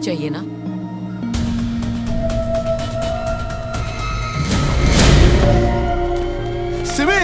चाहिए ना। Simi!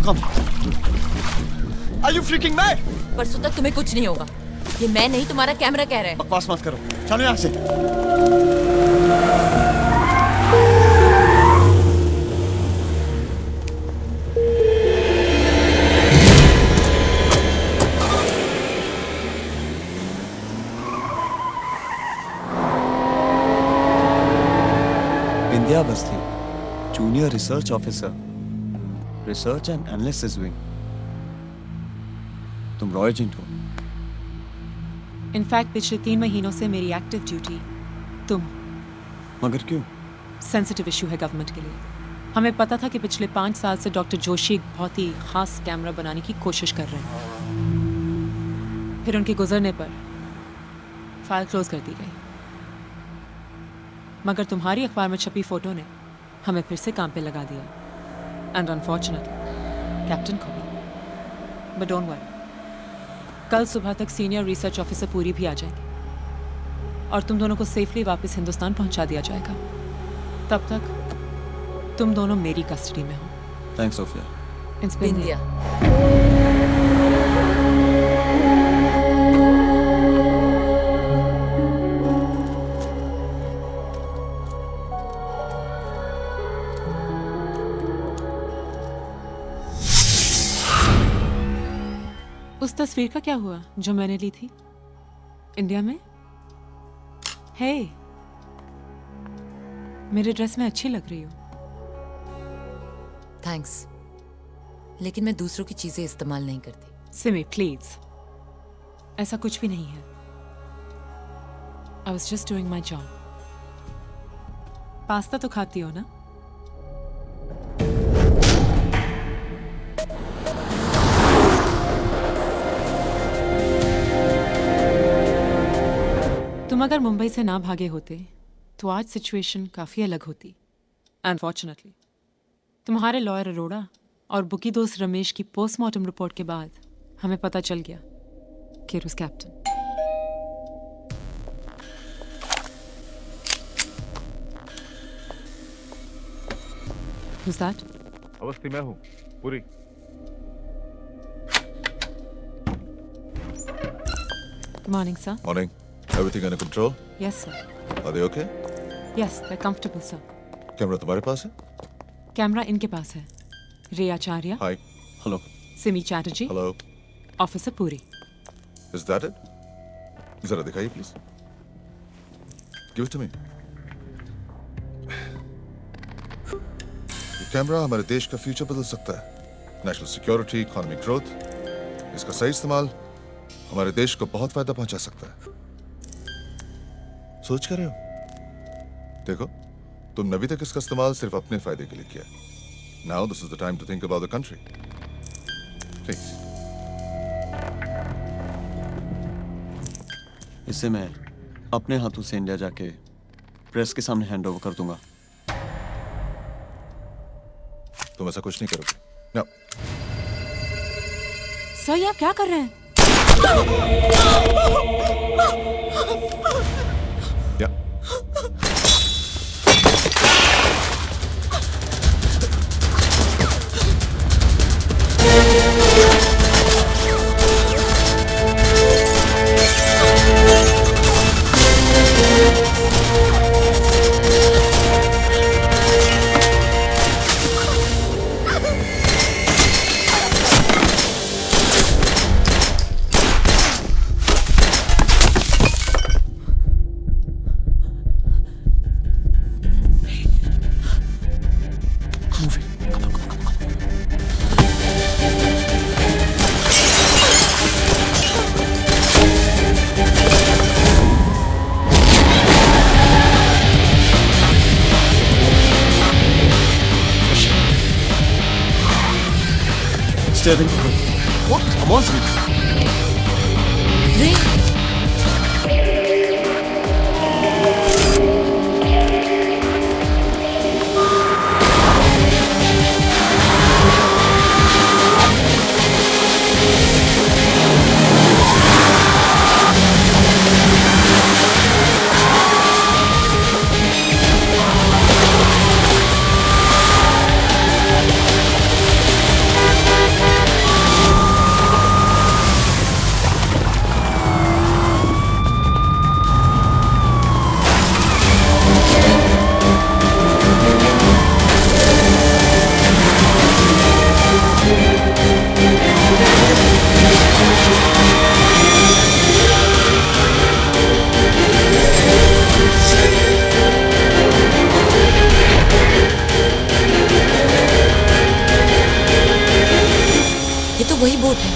Come. Are you freaking mad? परसों तक तुम्हें कुछ नहीं होगा। ये मैं नहीं, तुम्हारा कैमरा कह रहा है। बकवास मत करो, चलो यहाँ से। Vindhya Awasthi, junior research officer, research and analysis wing. तुम रॉय एजेंट हो? इनफैक्ट पिछले 3 महीनों से मेरी एक्टिव ड्यूटी तुम। मगर क्यों? सेंसिटिव इशू है गवर्नमेंट के लिए। हमें पता था कि पिछले 5 साल से डॉक्टर जोशी एक बहुत ही खास कैमरा बनाने की कोशिश कर रहे हैं। फिर उनके गुजरने पर फाइल क्लोज कर दी गई, मगर तुम्हारी अखबार में छपी फोटो ने हमें फिर से काम पे लगा दिया। एंड अनफॉर्चुनेटली कैप्टन को भी। बट डोंट वरी, कल सुबह तक सीनियर रिसर्च ऑफिसर पूरी भी आ जाएगी और तुम दोनों को सेफली वापस हिंदुस्तान पहुंचा दिया जाएगा। तब तक तुम दोनों मेरी कस्टडी में हो। Thanks Sophia. It's been Vindhya, उस तस्वीर का क्या हुआ जो मैंने ली थी इंडिया में? हे, मेरे ड्रेस में अच्छी लग रही हो। थैंक्स, लेकिन मैं दूसरों की चीजें इस्तेमाल नहीं करती। सिमी प्लीज, ऐसा कुछ भी नहीं है। I was just doing my job. Pasta तो खाती हो ना? तुम अगर मुंबई से ना भागे होते तो आज सिचुएशन काफ़ी अलग होती। अनफॉर्चुनेटली तुम्हारे लॉयर अरोड़ा और बुकी दोस्त रमेश की पोस्टमार्टम रिपोर्ट के बाद हमें पता चल गया कि it was captain. Who's that? Awasthi मैं हूँ, पूरी। Morning, sir. Morning. Everything under control? Yes, sir. Are they okay? Yes, they're comfortable, sir. Camera तुम्हारे पास है? कैमरा इनके पास है। रे आचार्य, Hi. Hello. Simi Chatterjee, Hello. Officer Puri. Is that it? जरा दिखाइए please. Give it to me. ये कैमरा हमारे देश का फ्यूचर बदल सकता है। नेशनल सिक्योरिटी, इकोनॉमिक ग्रोथ, इसका सही इस्तेमाल हमारे देश को बहुत फायदा पहुंचा सकता है। सोच कर रहे हो? देखो, तुमने अभी तक इसका इस्तेमाल सिर्फ अपने फायदे के लिए किया। Now this is the time to think about the country. Please. इसे मैं अपने हाथों से इंडिया जाके प्रेस के सामने हैंड ओवर कर दूंगा। तुम ऐसा कुछ नहीं करोगे। No. सर, ये आप क्या कर रहे हैं? Yeah. staring at her. What? Come on, Simi. रे ये तो वही बोट है।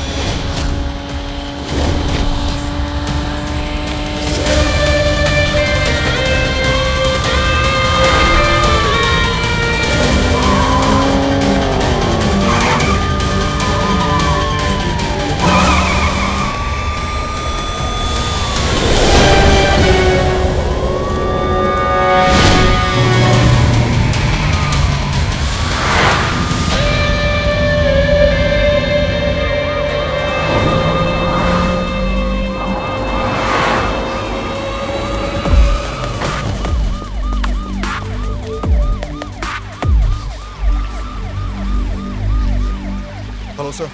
हेलो सर,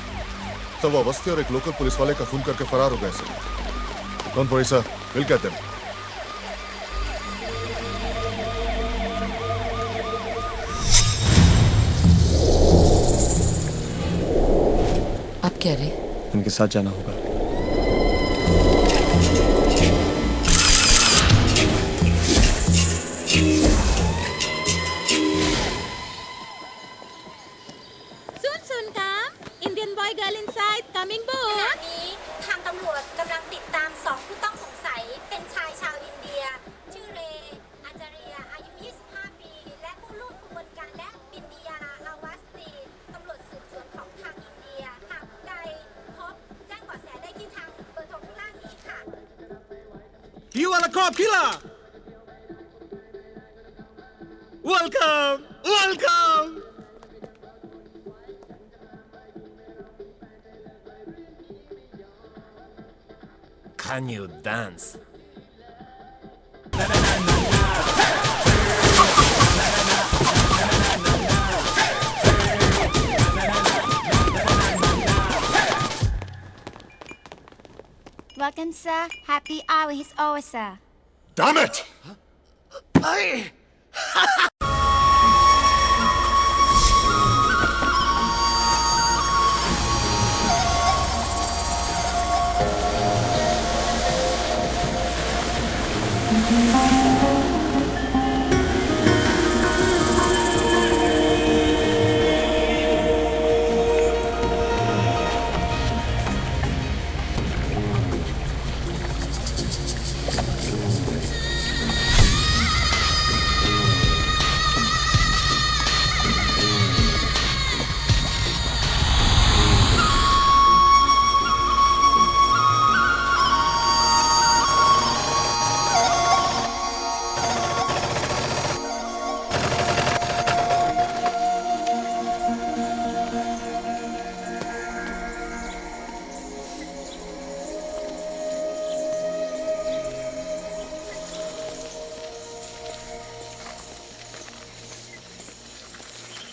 तो वो अवस्थी और एक लोकल पुलिस वाले का खून करके फरार हो गए sir. Don't worry sir, will get them. आप कह रहे? इनके साथ जाना होगा। Soon come. Indian boy girl inside coming ข boat. ณะนี้ทางตำรวจกำลังติดตามสองผู้ต้องสงสัยเป็นชายชาวอินเดีย ชื่อเรอาจาเรียอายุ 25 ปี และผู้ร่วมขบวนการและบินดียาอาวาสตีตำรวจสืบสวนของทางอินเดีย หากผู้ใดพบแจ้งเบาะแสได้ที่ทางเบอร์โทรข้างล่างนี้ค่ะ You are a cop killer! Welcome! Welcome! Can you dance? Welcome, sir. Happy hour is over, sir. Damn it!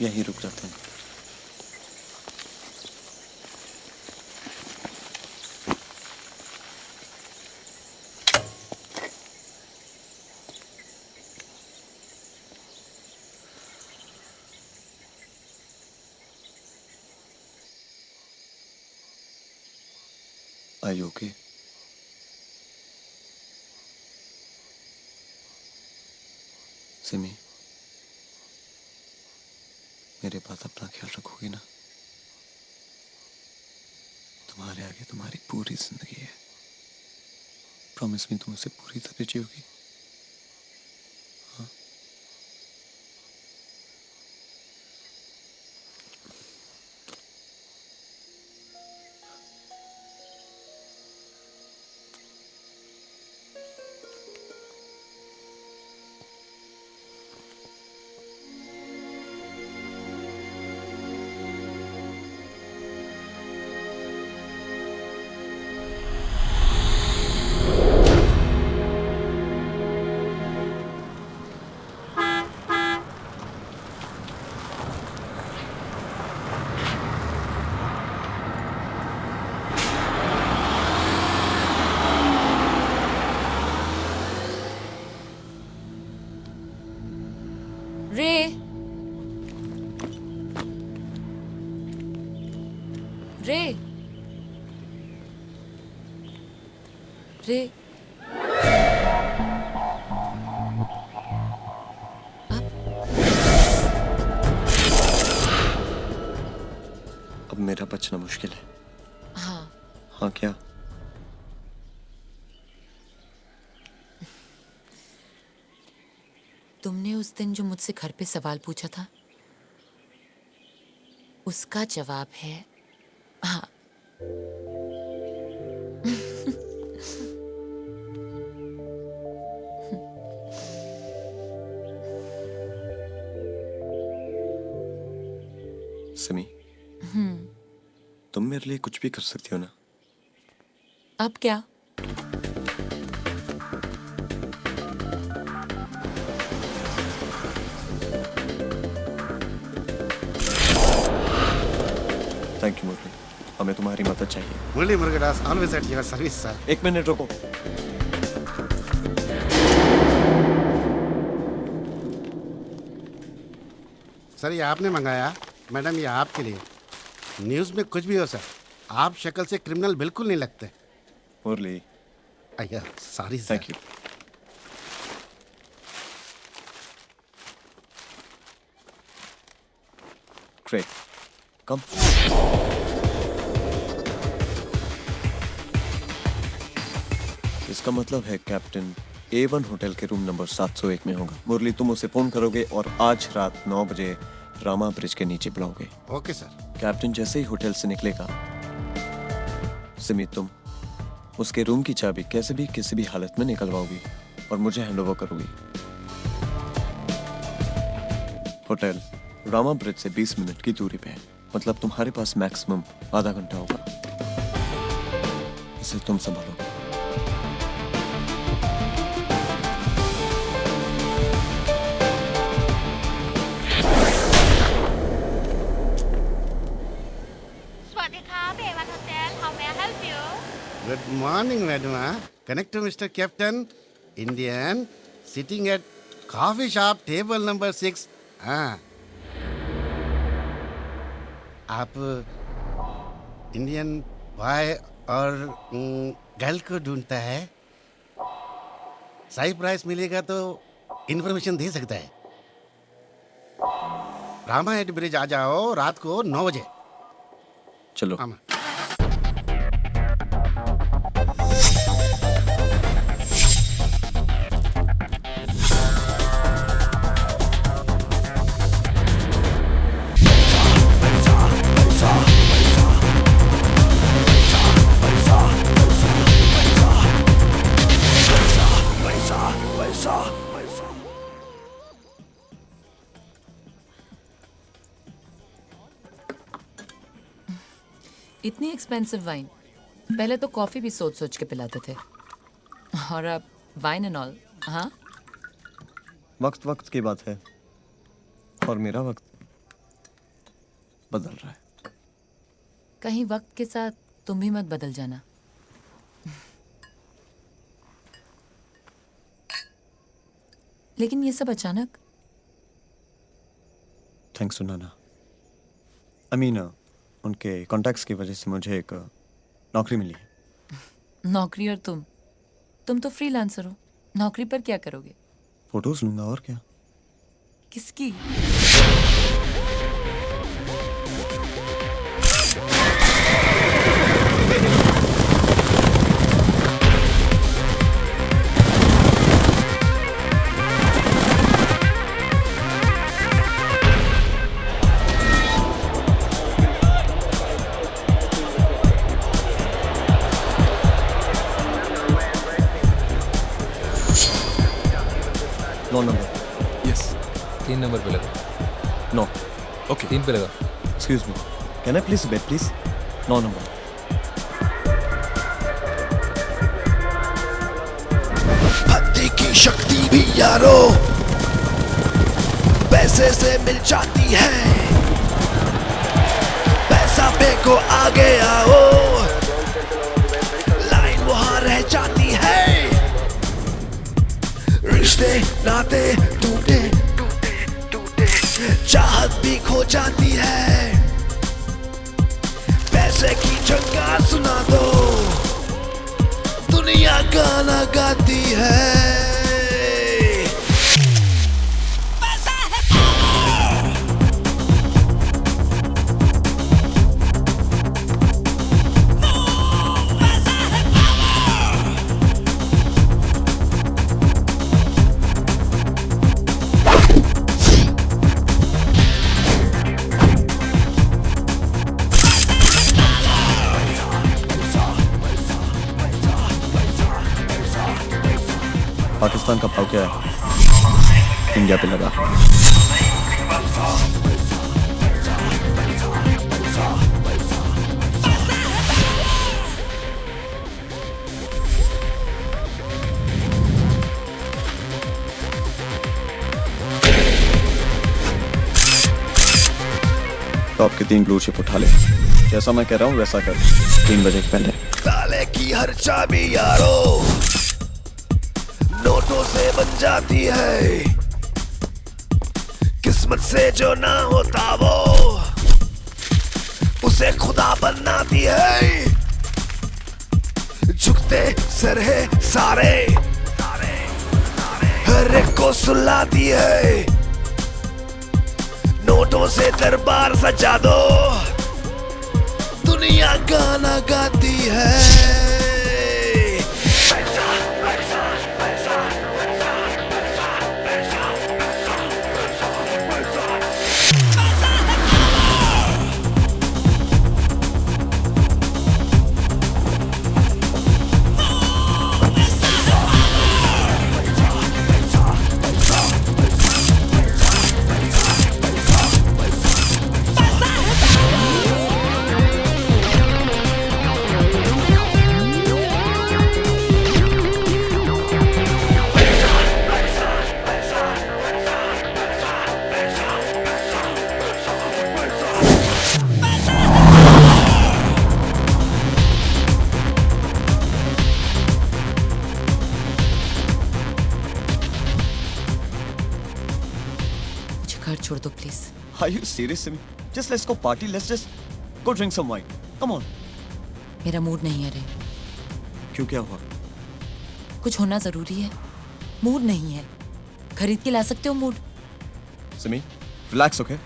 यहीं रुक जाते हैं। Are you okay? सिमी, मेरे पास अपना ख्याल रखोगी ना? तुम्हारे आगे तुम्हारी पूरी जिंदगी है। प्रॉमिस मी, तुम उसे पूरी तरह जियोगी। हाँ? रे रे अब मेरा बचना मुश्किल है। हाँ हाँ क्या? तुमने उस दिन जो मुझसे घर पे सवाल पूछा था उसका जवाब है हाँ। सिमी, तुम मेरे लिए कुछ भी कर सकती हो ना? अब क्या? थैंक यू मुरली, हमें तुम्हारी मदद चाहिए। Murli Murugadas, always at your service, sir. एक मिनट रुको। सर ये आपने मंगाया, मैडम ये आपके लिए। न्यूज़ में कुछ भी हो सर, आप शक्ल से क्रिमिनल बिल्कुल नहीं लगते। मुरली, अय्या sorry sir. Thank you. Great, come. इसका मतलब है कैप्टन A1 होटल के रूम नंबर 701 में होगा। मुरली, तुम उसे फोन करोगे और आज रात 9 बजे रामा ब्रिज के नीचे बुलाओगे। Okay sir. कैप्टन जैसे ही होटल से निकलेगा, सिमी तुम उसके रूम की चाबी कैसे भी किसी भी हालत में निकलवाओगी और मुझे हैंडओवर करोगी। होटल रामा ब्रिज से 20 मिनट की दूरी पे है, मतलब तुम्हारे पास मैक्सिमम आधा घंटा होगा। इसे तुम संभालोगे। Good morning, madam. Connect to Mr. Captain, Indian, sitting at coffee shop, table number 6. हाँ. आप इंडियन बॉय और गर्ल को ढूंढता है। सही प्राइस मिलेगा तो इन्फॉर्मेशन दे सकता है। रामा हेड ब्रिज आ जाओ रात को 9 बजे। चलो। हाँ। इतनी एक्सपेंसिव वाइन, पहले तो कॉफी भी सोच सोच के पिलाते थे और अब वाइन एंड ऑल। हाँ, वक्त वक्त की बात है और मेरा वक्त बदल रहा है। कहीं वक्त के साथ तुम भी मत बदल जाना। लेकिन ये सब अचानक। थैंक्स टू नाना। अमीना, उनके कॉन्टैक्ट्स की वजह से मुझे एक नौकरी मिली है। नौकरी और तुम तो फ्रीलांसर हो, नौकरी पर क्या करोगे? फोटोज लूंगा और क्या। किसकी? नौ नंबर। यस, 3 नंबर पे लगा। 9। ओके, 3 पे लगा। Excuse me, can I please bed please? 9 number. भक्ति की शक्ति भी यारो पैसे से मिल जाती है। पैसा फेंको आगे आओ, लाइन वहां रह जाती है। रिश्ते नाते टूटे टूटे टूटे, चाहत भी खो जाती है। पैसे की गाना गाती है। पाकिस्तान का भाव क्या है? इंडिया पे लगा। टॉप के 3 ब्लू चिप उठा ले। जैसा मैं कह रहा हूँ वैसा कर। 3 बजे के पहले। ताले की हर चाबी यारो नोटों से बन जाती है। किस्मत से जो ना होता वो उसे खुदा बनाती है। झुकते सर है सारे हर एक को सुलाती है। नोटों से दरबार सजा दो दुनिया गाना गाती है। घर छोड़ दो please. Are you serious, Simi? Just let's go party. Let's just go drink some wine. Come on. मेरा मूड नहीं है रे। क्यों, क्या हुआ? कुछ होना जरूरी है। मूड नहीं है। खरीद के ला सकते हो mood. Simi, relax, okay?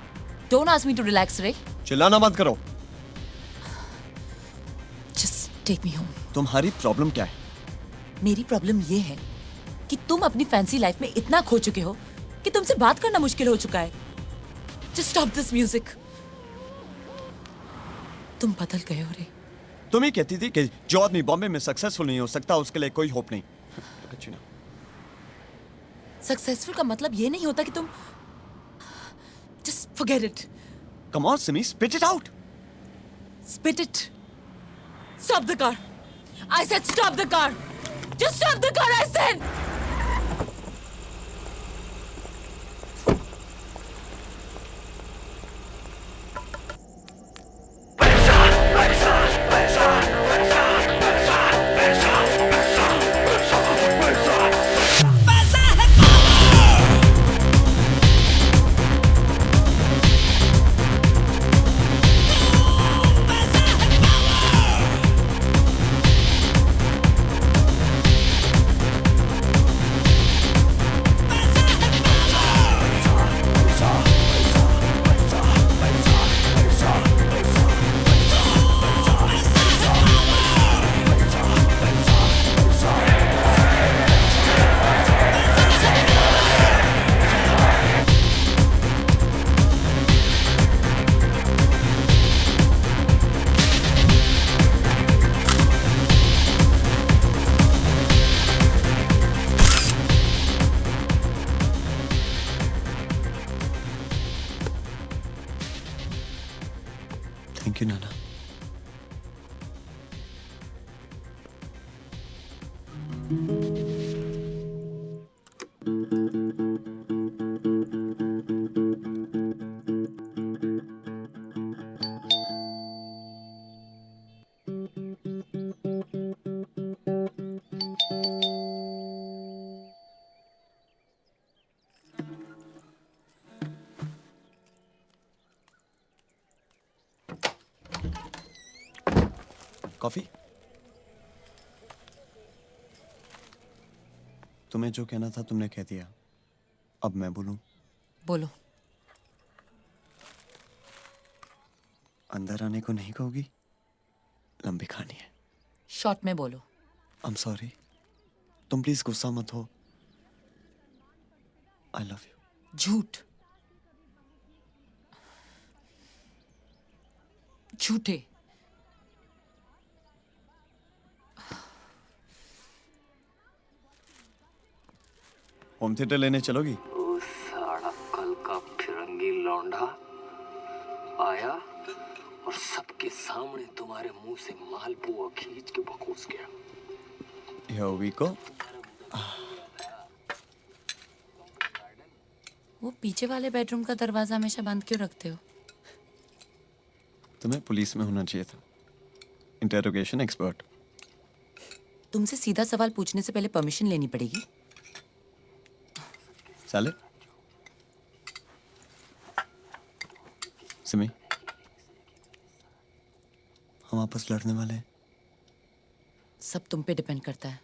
Don't ask me to relax, रे। चिल्लाना मत करो। Just take me home. तुम्हारी प्रॉब्लम क्या है? मेरी प्रॉब्लम ये है कि तुम अपनी फैंसी लाइफ में इतना खो चुके हो कि तुमसे बात करना मुश्किल हो चुका है। Just stop this music. तुम बदल गए हो रे। तुम ही कहती थी कि जो आदमी बॉम्बे में सक्सेसफुल नहीं हो सकता उसके लिए कोई होप नहीं। सक्सेसफुल का मतलब ये नहीं होता कि तुम Just forget it. Come on, Simi, spit it out. Spit it. Stop the car. I said stop the car. Just stop the car, I said. Thank you, Nana. Coffee? तुम्हें जो कहना था तुमने कह दिया, अब मैं बोलूं? बोलो। अंदर आने को नहीं कहोगी? लंबी कहानी है। शॉर्ट में बोलो। आई एम सॉरी, तुम प्लीज गुस्सा मत हो। I love you. झूठ, झूठे। होम थिएटर लेने चलोगी? वो साड़ा कल का फिरंगी लौंडा आया और सबके सामने तुम्हारे मुंह से मालपुआ खींच के बकूस गया। Here we go. वो पीछे वाले बेडरूम का दरवाजा हमेशा बंद क्यों रखते हो? तुम्हें पुलिस में होना चाहिए था, इंटेरोगेशन एक्सपर्ट। तुमसे सीधा सवाल पूछने से पहले परमिशन लेनी पड़ेगी। साले सिमी, हम आपस लड़ने वाले हैं। सब तुम पे डिपेंड करता है।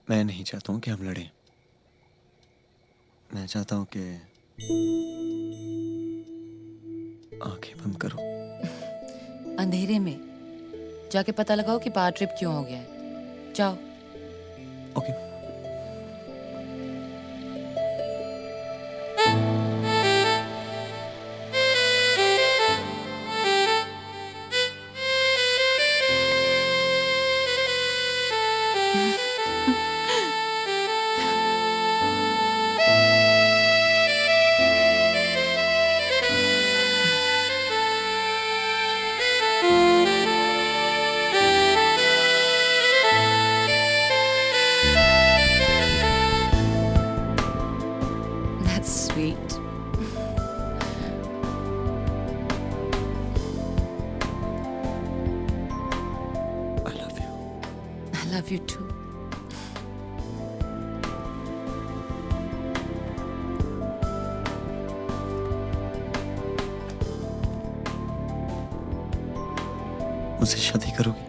मैं नहीं चाहता हूं कि हम लड़ें। मैं चाहता हूं कि आंखें बंद करो। अंधेरे में जाके पता लगाओ कि पावर ट्रिप क्यों हो गया है। जाओ। Okay. That's sweet. I love you. I love you too. मुझसे शादी करोगी?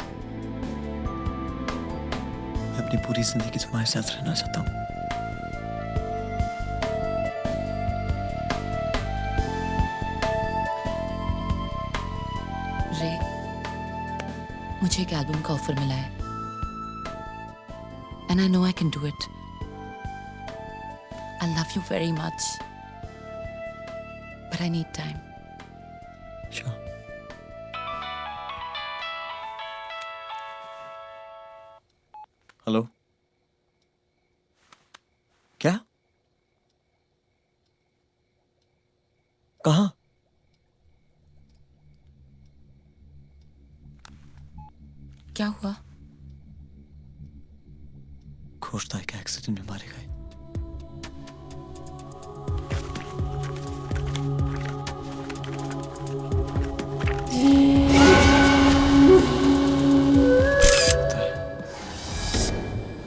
मैं अपनी पूरी जिंदगी तुम्हारे साथ रहना चाहता हूँ। रे, मुझे एक एल्बम का ऑफर मिला है and I know I can do it. I love you very much, but I need time. Sure. Hello, क्या? कहाँ? क्या हुआ? खोजता है कि एक्सीडेंट में मारे गए।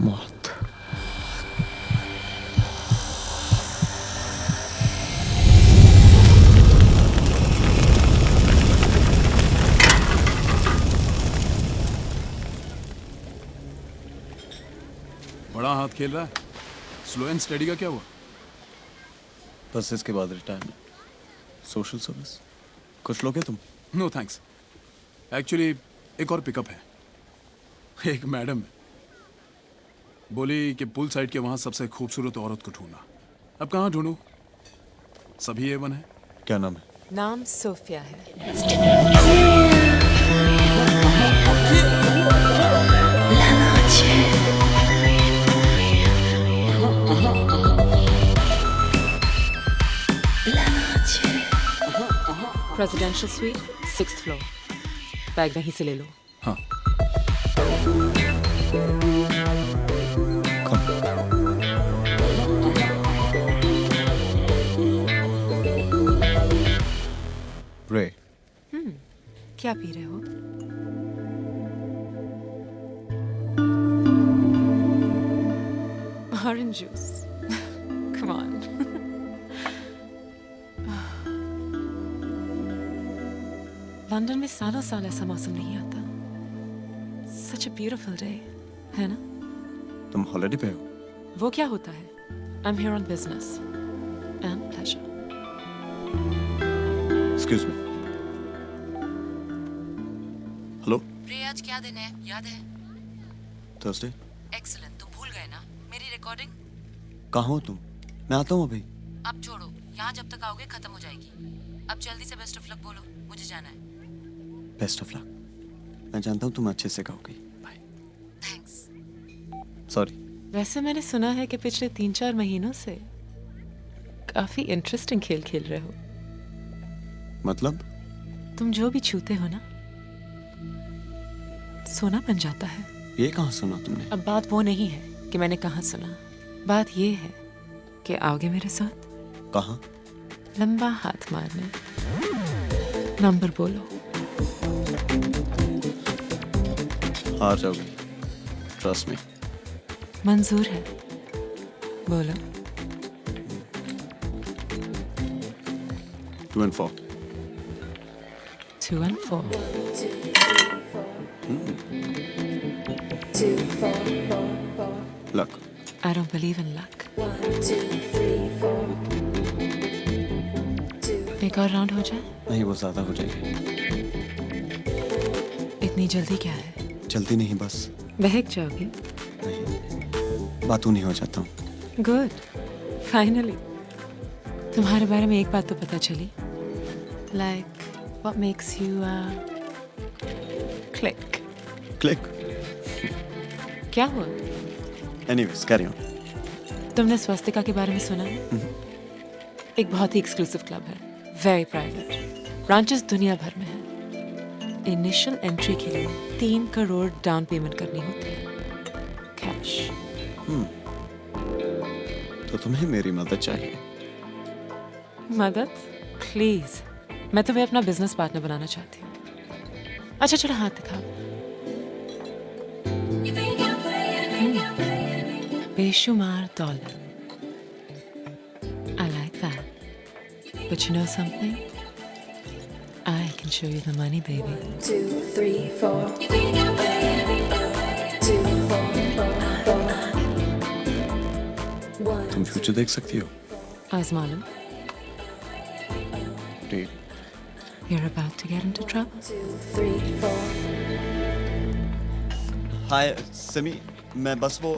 मौत। बड़ा हाथ खेल रहा है। स्लो एंड स्टडी का क्या हुआ? बस इसके बाद रिटायरमेंट, सोशल सर्विस। कुछ लोगे तुम? No thanks. एक्चुअली एक और पिकअप है। एक मैडम है, बोली कि पुल साइड के वहां सबसे खूबसूरत औरत को ढूंढना। अब कहाँ ढूंढूं? सभी A1 है। क्या नाम है? नाम सोफिया है। Presidential suite 6th floor. Bag वहीं से ले लो। हाँ। रे, क्या पी रहे हो? Orange juice. Come on. London में सालों साल ऐसा मौसम नहीं आता। Such a beautiful day, है ना? तुम हॉलिडे पे हो? वो क्या होता है? I'm here on business and pleasure. Excuse me. Hello, रे आज क्या दिन है याद है? थर्सडे। एक्सीलेंट, तुम भूल गए ना मेरी रिकॉर्डिंग? कहाँ हो तुम? मैं आता हूँ अभी। अब छोड़ो, यहाँ जब तक आओगे खत्म हो जाएगी। अब जल्दी से बेस्ट ऑफ लक बोलो, मुझे जाना है। Best of luck. मैं जानता हूँ तुम अच्छे से गाओगी। बाय। थैंक्स। सॉरी। वैसे मैंने सुना है कि पिछले 3-4 महीनों से काफी इंटरेस्टिंग खेल खेल रहे हो। मतलब? तुम जो भी छूते हो ना, सोना बन जाता है। ये कहाँ सुना तुमने? अब बात वो नहीं है कि मैंने कहाँ सुना, बात ये है कि आओगे मेरे साथ? कहाँ? लंबा हाथ मारने। नंबर बोलो। हार जाओगी। Trust me. मंजूर है, बोलो। 2 and 4. 2 and 4. Luck. I don't believe in luck. एक और राउंड हो जाए? नहीं, वो ज्यादा हो जाएगी। इतनी जल्दी क्या है? जल्दी नहीं, बस बहक जाओगे? बातों नहीं हो जाता हूँ। Good, finally. तुम्हारे बारे में एक बात तो पता चली। Like, what makes you click? Click. क्या हुआ? Anyways, carry on. तुमने स्वस्तिका के बारे में सुना है? एक बहुत ही एक्सक्लूसिव क्लब है, वेरी प्राइवेट, ब्रांचेस दुनिया भर में है। इनिशियल एंट्री के लिए 3 करोड़ डाउन पेमेंट करनी होती है, कैश। तो तुम्हें मेरी मदद चाहिए। मदद? प्लीज, मैं तुम्हें अपना बिजनेस पार्टनर बनाना चाहती हूँ। अच्छा चलो हाथ दिखाओ। बेशुमार dollar. I like that. But you know something? I can show you the money, baby. 2, 3, 4. 2, 4, 4. तुम फ्यूचर देख सकती हो। आजमा लो। Deal. You're about to get into trouble. 2, 3, 4. Hi, Simi. मैं बस वो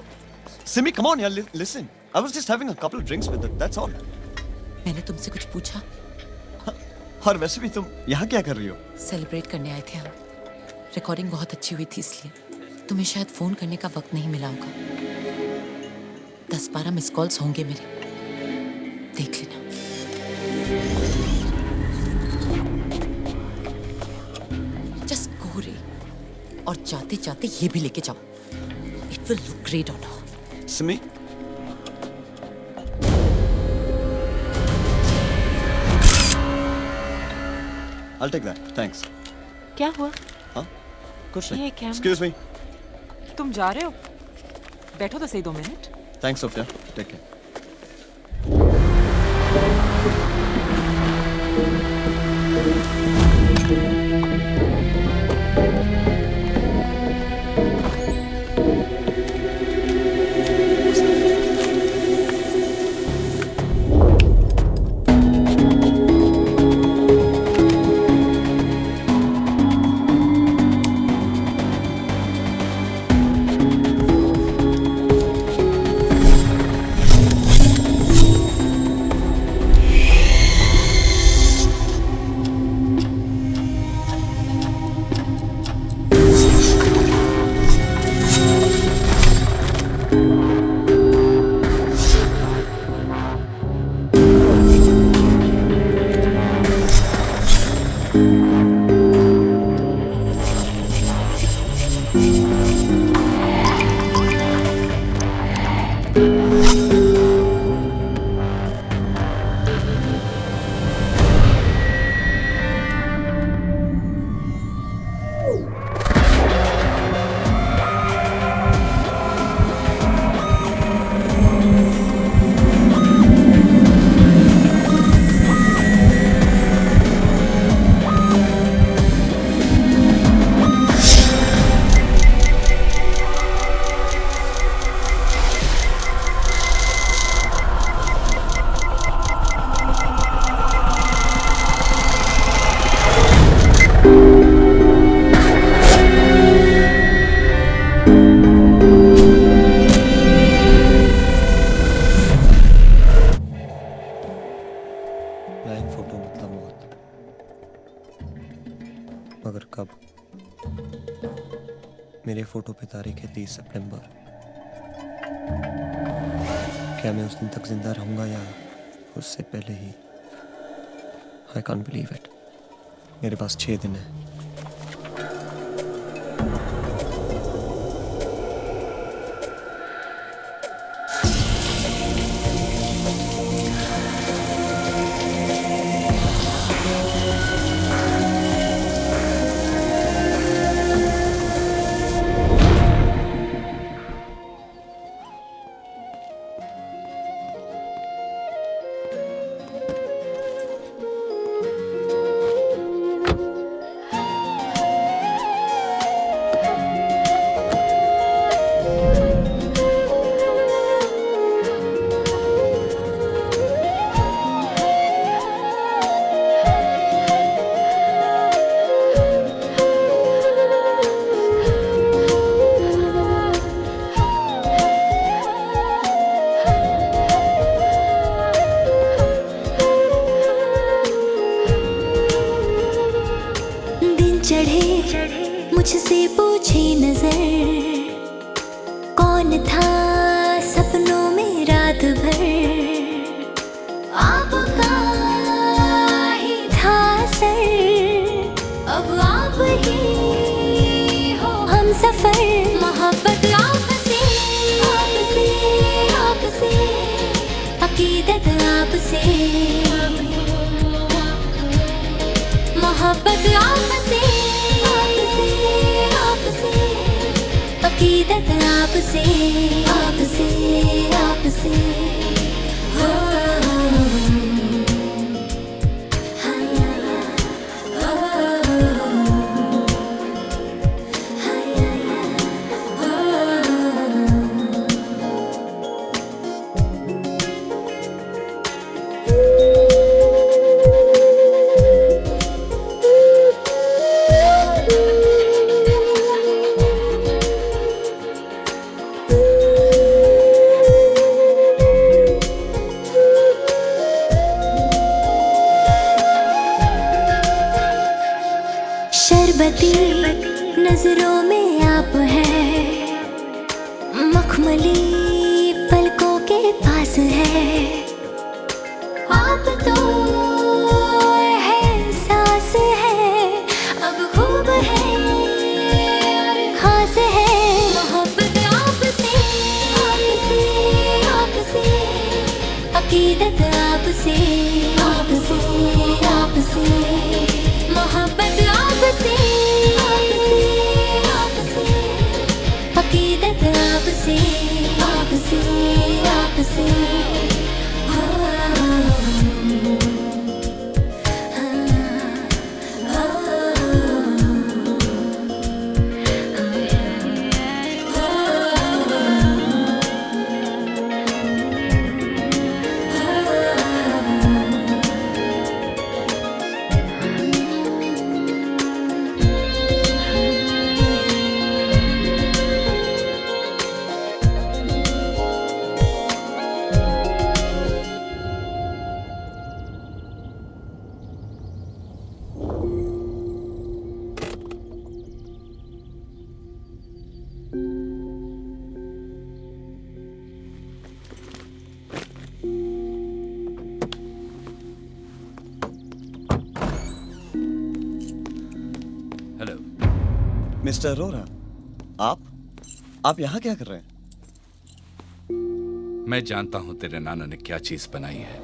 Simi, come on, यार, listen. I was just having a couple of drinks with it. That's all. मैंने तुमसे कुछ पूछा? और वैसे भी तुम यहाँ क्या कर रही हो? सेलिब्रेट करने आए थे हम। रिकॉर्डिंग बहुत अच्छी हुई थी, इसलिए तुम्हें शायद फोन करने का वक्त नहीं मिला होगा। 10-12 मिस कॉल्स होंगे मेरे, देख लेना। जस्ट गो रे, और जाते जाते ये भी लेके जाओ। It will look great on her. Simi? I'll take that. Thanks. क्या हुआ? हाँ? कुछ नहीं. ये क्या? Excuse me. तुम जा रहे हो? बैठो तो सही 2 minute. Thanks, Sophia. Take care. मेरे फोटो पे तारीख है 30 सितंबर। क्या मैं उस दिन तक जिंदा रहूंगा या उससे पहले ही? I can't believe it. मेरे पास 6 दिन है। मुझसे पूछे नजर, कौन था सपनों में रात भर, आपका ही था सर, अब आप ही हो हम सफर, मोहब्बत आपसे, आपसे, आपसे, अकीदत आपसे, मोहब्बत आपसे, अकीदत आपसे, आपसे, आपसे, हो, शरबती नजरों में आप हैं, मखमली पलकों के पास है, आप तो है सांस है, अब खूब है और खास है, मोहब्बत आपसे, आपसे, आपसे, अकीदत आपसे, आपसे, आपसे, मोहब्बत आपसे, आपसे, आपसे, अकीदत आपसे, आपसे, आपसे, हेलो मिस्टर अरोरा, आप यहाँ क्या कर रहे हैं? मैं जानता हूँ तेरे नाना ने क्या चीज बनाई है।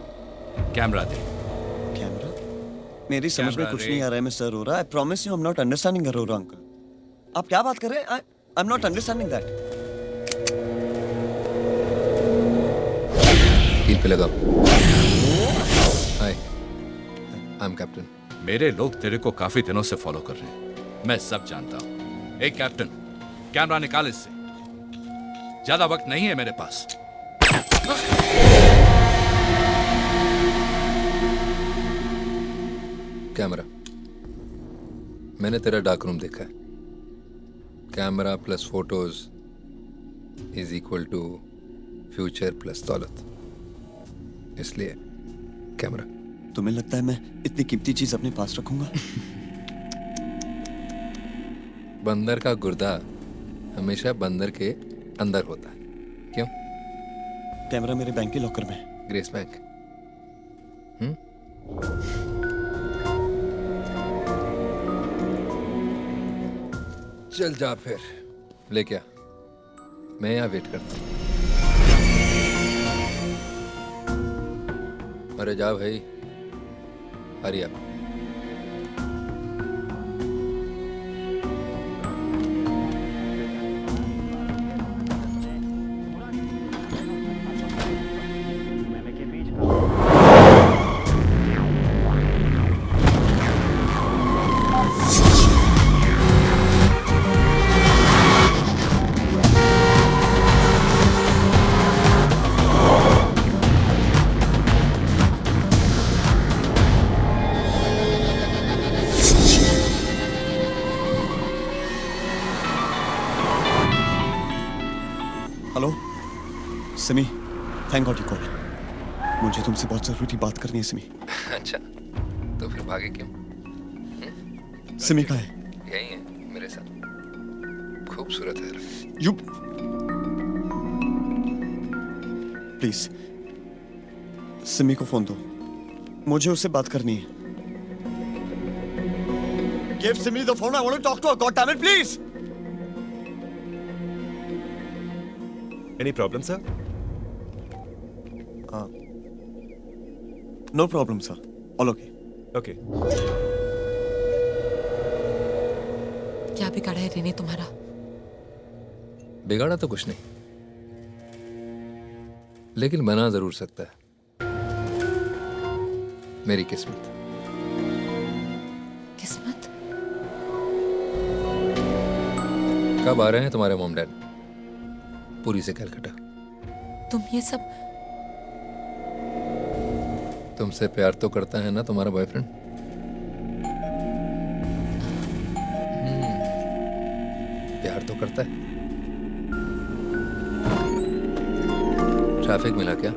कैमरा दे। कैमरा? मेरी समझ में कुछ नहीं आ रहा है mister Arora. I promise you I am not understanding Arora uncle. आप क्या बात कर रहे हैं? I am not understanding that. Team पे लगा। हाय, आई एम कैप्टन। मेरे लोग तेरे को काफी दिनों से फॉलो कर रहे हैं, मैं सब जानता हूँ। एक कैप्टन, कैमरा निकाल इससे, ज्यादा वक्त नहीं है मेरे पास। कैमरा, मैंने तेरा डार्क रूम देखा है। Camera plus photos is equal to future plus दौलत, इसलिए कैमरा। तुम्हें लगता है मैं इतनी कीमती चीज अपने पास रखूंगा? बंदर का गुर्दा हमेशा बंदर के अंदर होता है। क्यों? कैमरा मेरे बैंक के लॉकर में। Grace bank. चल जा फिर, लेके आ, मैं यहाँ वेट करता हूँ। अरे जा भाई, हरी आप। Hello Simi, thank God you call. मुझे तुमसे बहुत जरूरी बात करनी है सिमी। अच्छा, तो फिर भागे क्यों? सिमी कहाँ है? यही है मेरे साथ। खूबसूरत है। यू प्लीज सिमी को फोन दो, मुझे उससे बात करनी है। Give Simi the phone. I want to talk to her. God damn it, please. Any problem, sir? No problem, sir. All okay. Okay. क्या बिगाड़ा है रेने तुम्हारा? बिगाड़ा तो कुछ नहीं, लेकिन बना जरूर सकता है। मेरी किस्मत। किस्मत? कब आ रहे हैं तुम्हारे मॉम डैड पूरी से कलकत्ता? तुम ये सब? तुमसे प्यार तो करता है ना तुम्हारा बॉयफ्रेंड? प्यार तो करता है। ट्रैफिक मिला क्या?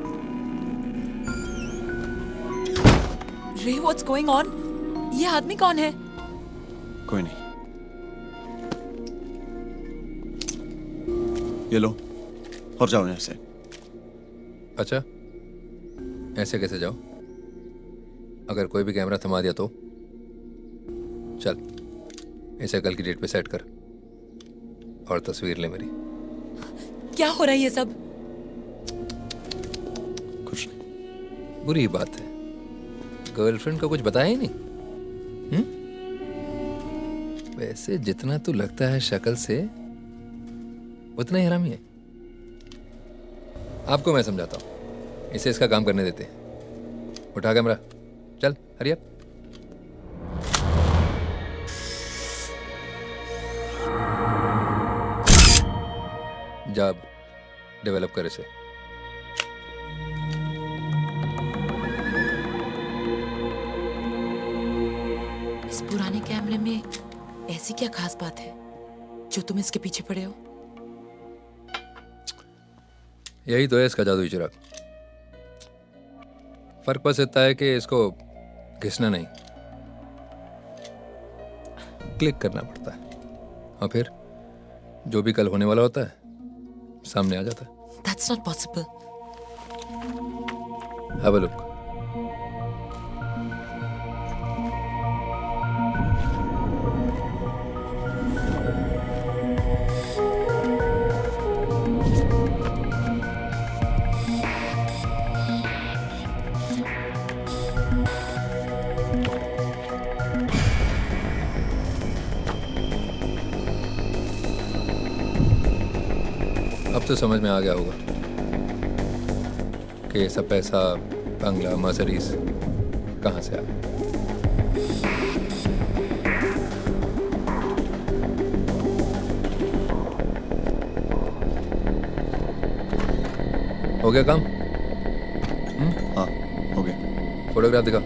रे, व्हाट्स गोइंग ऑन? ये आदमी कौन है? कोई नहीं। ये लो और जाओ यहाँ से। अच्छा, ऐसे कैसे जाओ? अगर कोई भी कैमरा थमा दिया तो? चल, इसे कल की डेट पे सेट कर और तस्वीर ले मेरी। क्या हो रहा है ये सब? कुछ नहीं। बुरी बात है, गर्लफ्रेंड को कुछ बताया ही नहीं। वैसे जितना तू लगता है शक्ल से, उतना ही हरामी है। आपको मैं समझाता हूं, इसे इसका काम करने देते। उठा कैमरा, चल हरी अप। जा डेवलप कर इसे। इस पुराने कैमरे में ऐसी क्या खास बात है जो तुम इसके पीछे पड़े हो? यही तो है इसका जादुई चिराग। फर्क बस इतना है कि इसको घिसना नहीं, क्लिक करना पड़ता है, और फिर जो भी कल होने वाला होता है सामने आ जाता है। That's not possible. Have a look. अब तो समझ में आ गया होगा कि ये सब पैसा, बंगला, मर्सिडीज कहाँ से आया। हो गया काम? हाँ, हो गया। फोटोग्राफ दिखा।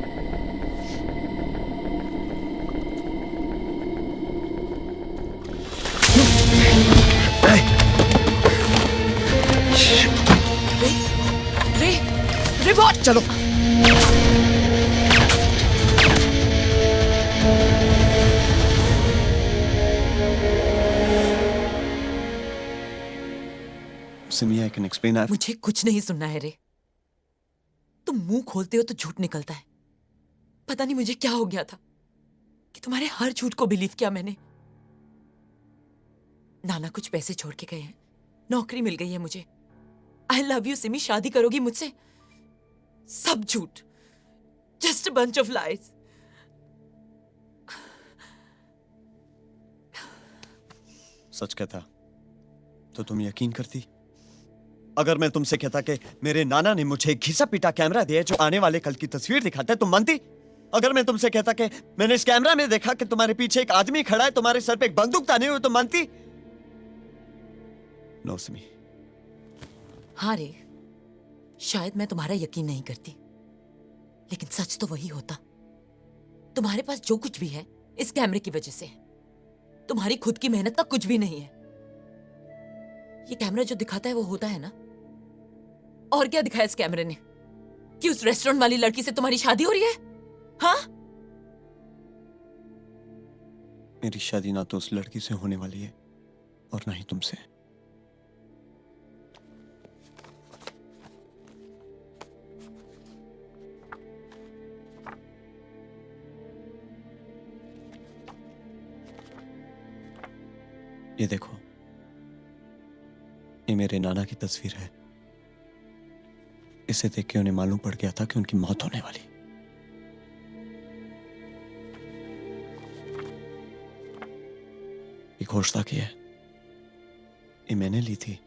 रिवॉर्ड चलो। Simi, I can explain. मुझे कुछ नहीं सुनना है रे। तुम मुंह खोलते हो तो झूठ निकलता है। पता नहीं मुझे क्या हो गया था कि तुम्हारे हर झूठ को बिलीव किया मैंने। नाना कुछ पैसे छोड़ के गए हैं, नौकरी मिल गई है मुझे। आई लव यू सिमी, शादी करोगी मुझसे? सब झूठ, just a bunch of lies. सच कहता तो तुम यकीन करती? अगर मैं तुमसे कहता कि मेरे नाना ने मुझे एक घिसा पीटा कैमरा दिया जो आने वाले कल की तस्वीर दिखाता है, तुम मानती? अगर मैं तुमसे कहता कि मैंने इस कैमरा में देखा कि तुम्हारे पीछे एक आदमी खड़ा है, तुम्हारे सर पे एक बंदूक ताने हुए, तुम मानती? नो सिमी। हाँ रे, शायद मैं तुम्हारा यकीन नहीं करती, लेकिन सच तो वही होता। तुम्हारे पास जो कुछ भी है इस कैमरे की वजह से है। तुम्हारी खुद की मेहनत का कुछ भी नहीं है। ये कैमरा जो दिखाता है वो होता है ना। और क्या दिखाया इस कैमरे ने? कि उस रेस्टोरेंट वाली लड़की से तुम्हारी शादी हो रही है? हाँ? मेरी शादी ना तो उस लड़की से होने वाली है और ना ही तुमसे। ये देखो, ये मेरे नाना की तस्वीर है। इसे देख के उन्हें मालूम पड़ गया था कि उनकी मौत होने वाली। ये घोषणा की है, ये मैंने ली थी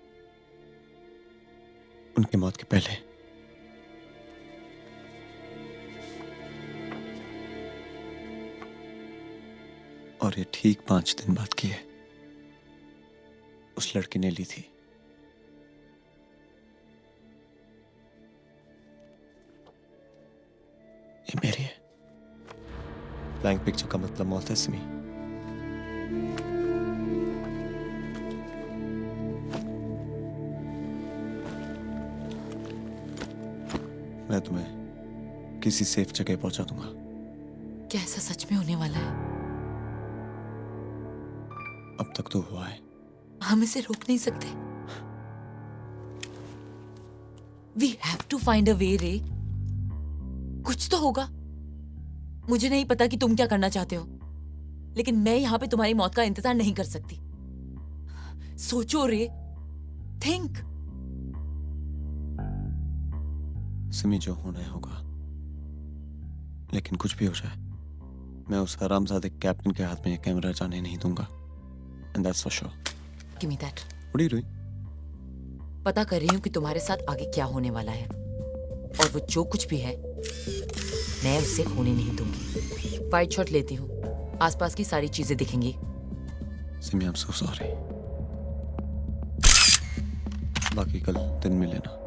उनकी मौत के पहले। और ये ठीक 5 दिन बाद की है। उस लड़की ने ली थी। ये मेरी है। ब्लैंक पिक्चर का मतलब मौत है सिमी। मैं तुम्हें किसी सेफ जगह पहुंचा दूंगा। क्या ऐसा सच में होने वाला है? अब तक तो हुआ है। हम इसे रोक नहीं सकते। We have to find a way, रे। कुछ तो होगा। मुझे नहीं पता कि तुम क्या करना चाहते हो, लेकिन मैं यहां पे तुम्हारी मौत का इंतजार नहीं कर सकती। सोचो रे, थिंक। सिमी, जो होना है होगा, लेकिन कुछ भी हो जाए मैं उस हरामजादे कैप्टन के हाथ में ये कैमरा जाने नहीं दूंगा। And that's for sure. Give me that. What are you doing? पता कर रही हूँ कि तुम्हारे साथ आगे क्या होने वाला है, और वो जो कुछ भी है मैं उसे होने नहीं दूंगी। वाइट शॉट लेती हूँ, आसपास की सारी चीजें दिखेंगी। Simi, I'm so sorry. बाकी कल दिन में लेना।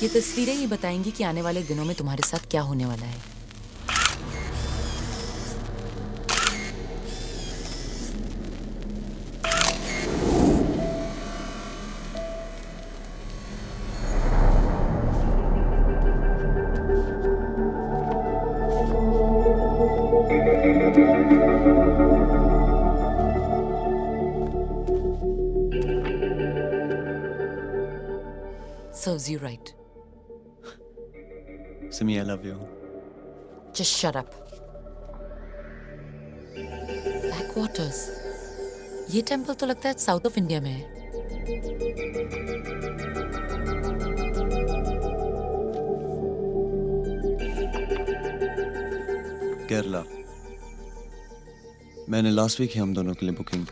ये तस्वीरें ही बताएंगी कि आने वाले दिनों में तुम्हारे साथ क्या होने वाला है। Serves you right. Simi, I love you. Just shut up. Backwaters. ये टेम्पल तो लगता है साउथ ऑफ इंडिया में है। केरला। मैंने लास्ट वीक ही हम दोनों के लिए बुकिंग।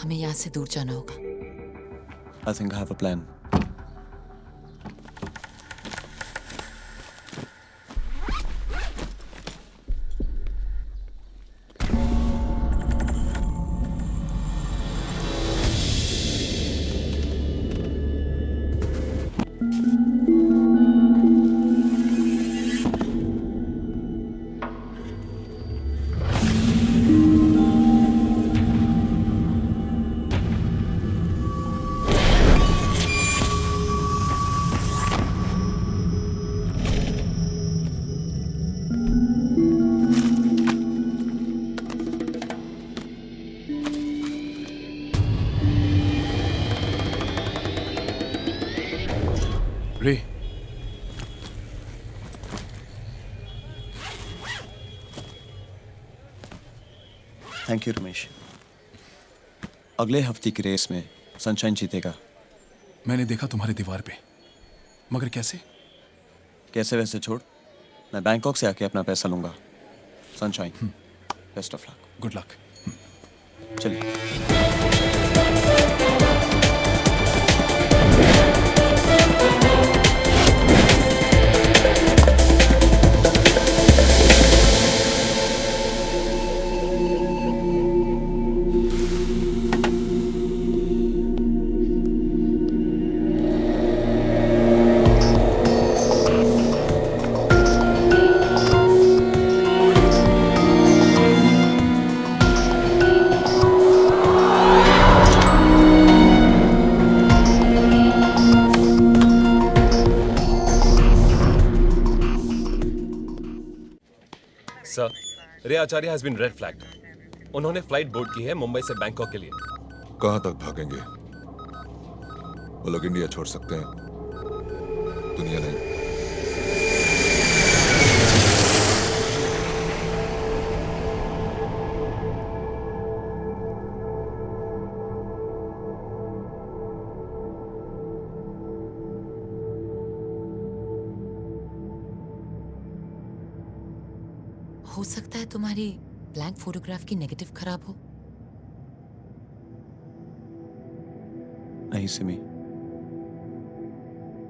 हमें यहाँ से दूर जाना होगा। I think I have a plan. रे, थैंक यू रमेश। अगले हफ्ते की रेस में सनशाइन जीतेगा। मैंने देखा तुम्हारी दीवार पे, मगर कैसे? कैसे वैसे छोड़, मैं बैंकॉक से आके अपना पैसा लूंगा। Sunshine, best of luck. Good luck. चलिए। सर, रे आचार्य हैज बीन रेड फ्लैग्ड। उन्होंने फ्लाइट बोर्ड की है मुंबई से बैंकॉक के लिए। कहाँ तक भागेंगे? वो लोग इंडिया छोड़ सकते हैं, दुनिया नहीं। हो सकता है तुम्हारी ब्लैंक फोटोग्राफ की नेगेटिव खराब हो। नहीं सिमी,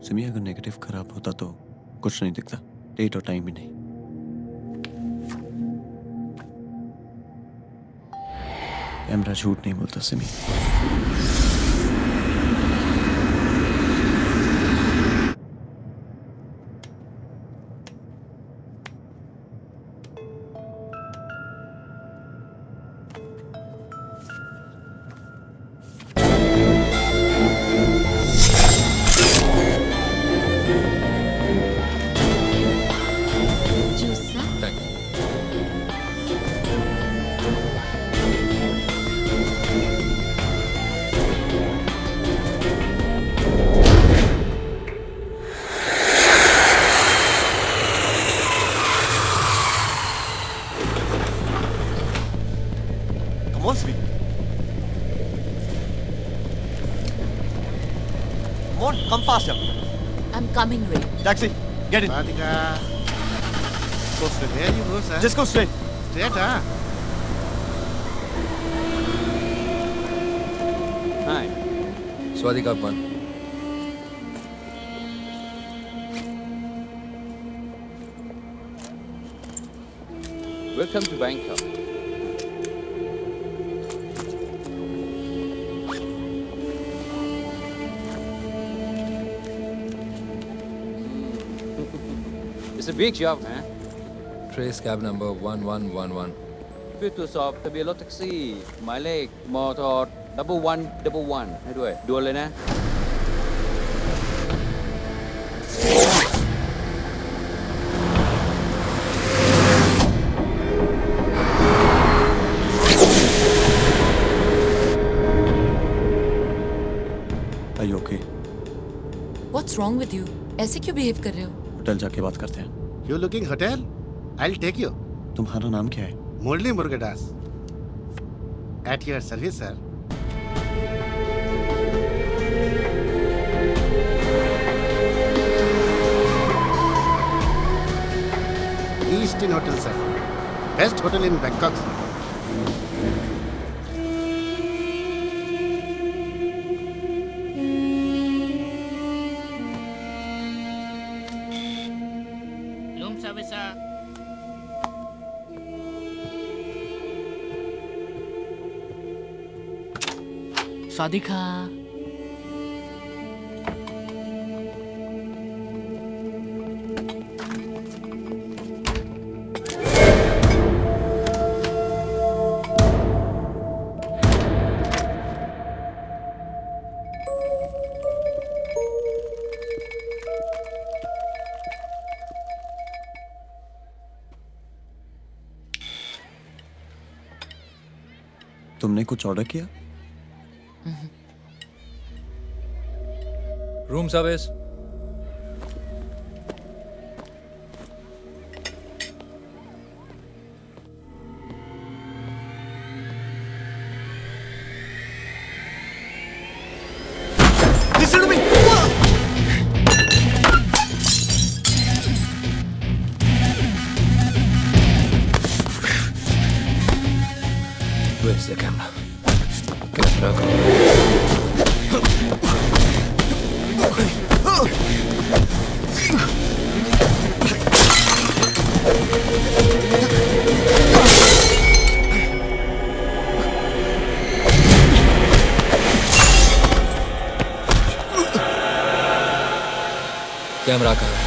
सिमी अगर नेगेटिव खराब होता तो कुछ नहीं दिखता, डेट और टाइम भी नहीं। कैमरा झूठ नहीं बोलता Simi. Come on, Sri. Come on, come faster. I'm coming, Ray. Taxi, get in. Radhika. Go straight. Where you go, sir? Just go straight. Straight, huh? Hi. Swadika Pan. Welcome to Bangkok. It's a big job, man. Trace cab number 1111. เพื่อตรวจสอบทะเบียนรถแท็กซี่ หมายเลขมท1111ให้ด้วยด่วนเลยนะ Are you okay? What's wrong with you? ऐसे क्यों behave कर रहे हो? Hotel जाके बात करते हैं। You looking hotel? I'll take you. तुम्हारा नाम क्या है? Murli Murugadas. At your service, sir. Eastern Hotel, sir. Best hotel in Bangkok, sir. Room service, sir. Sadika. तुमने कुछ ऑर्डर किया? Room service. कैमरा कहाँ है?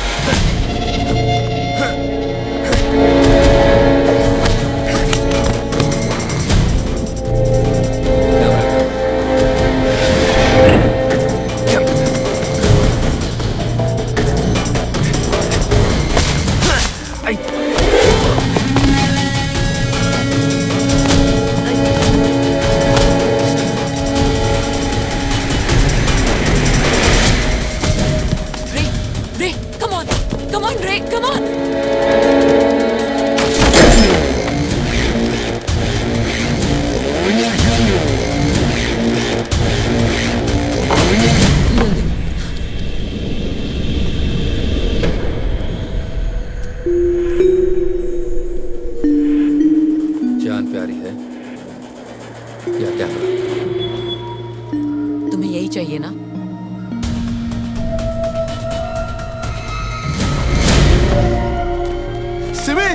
Ray, come on, Ray, come on. जान प्यारी है या कैमरा? तुम्हें यही चाहिए ना? Simi!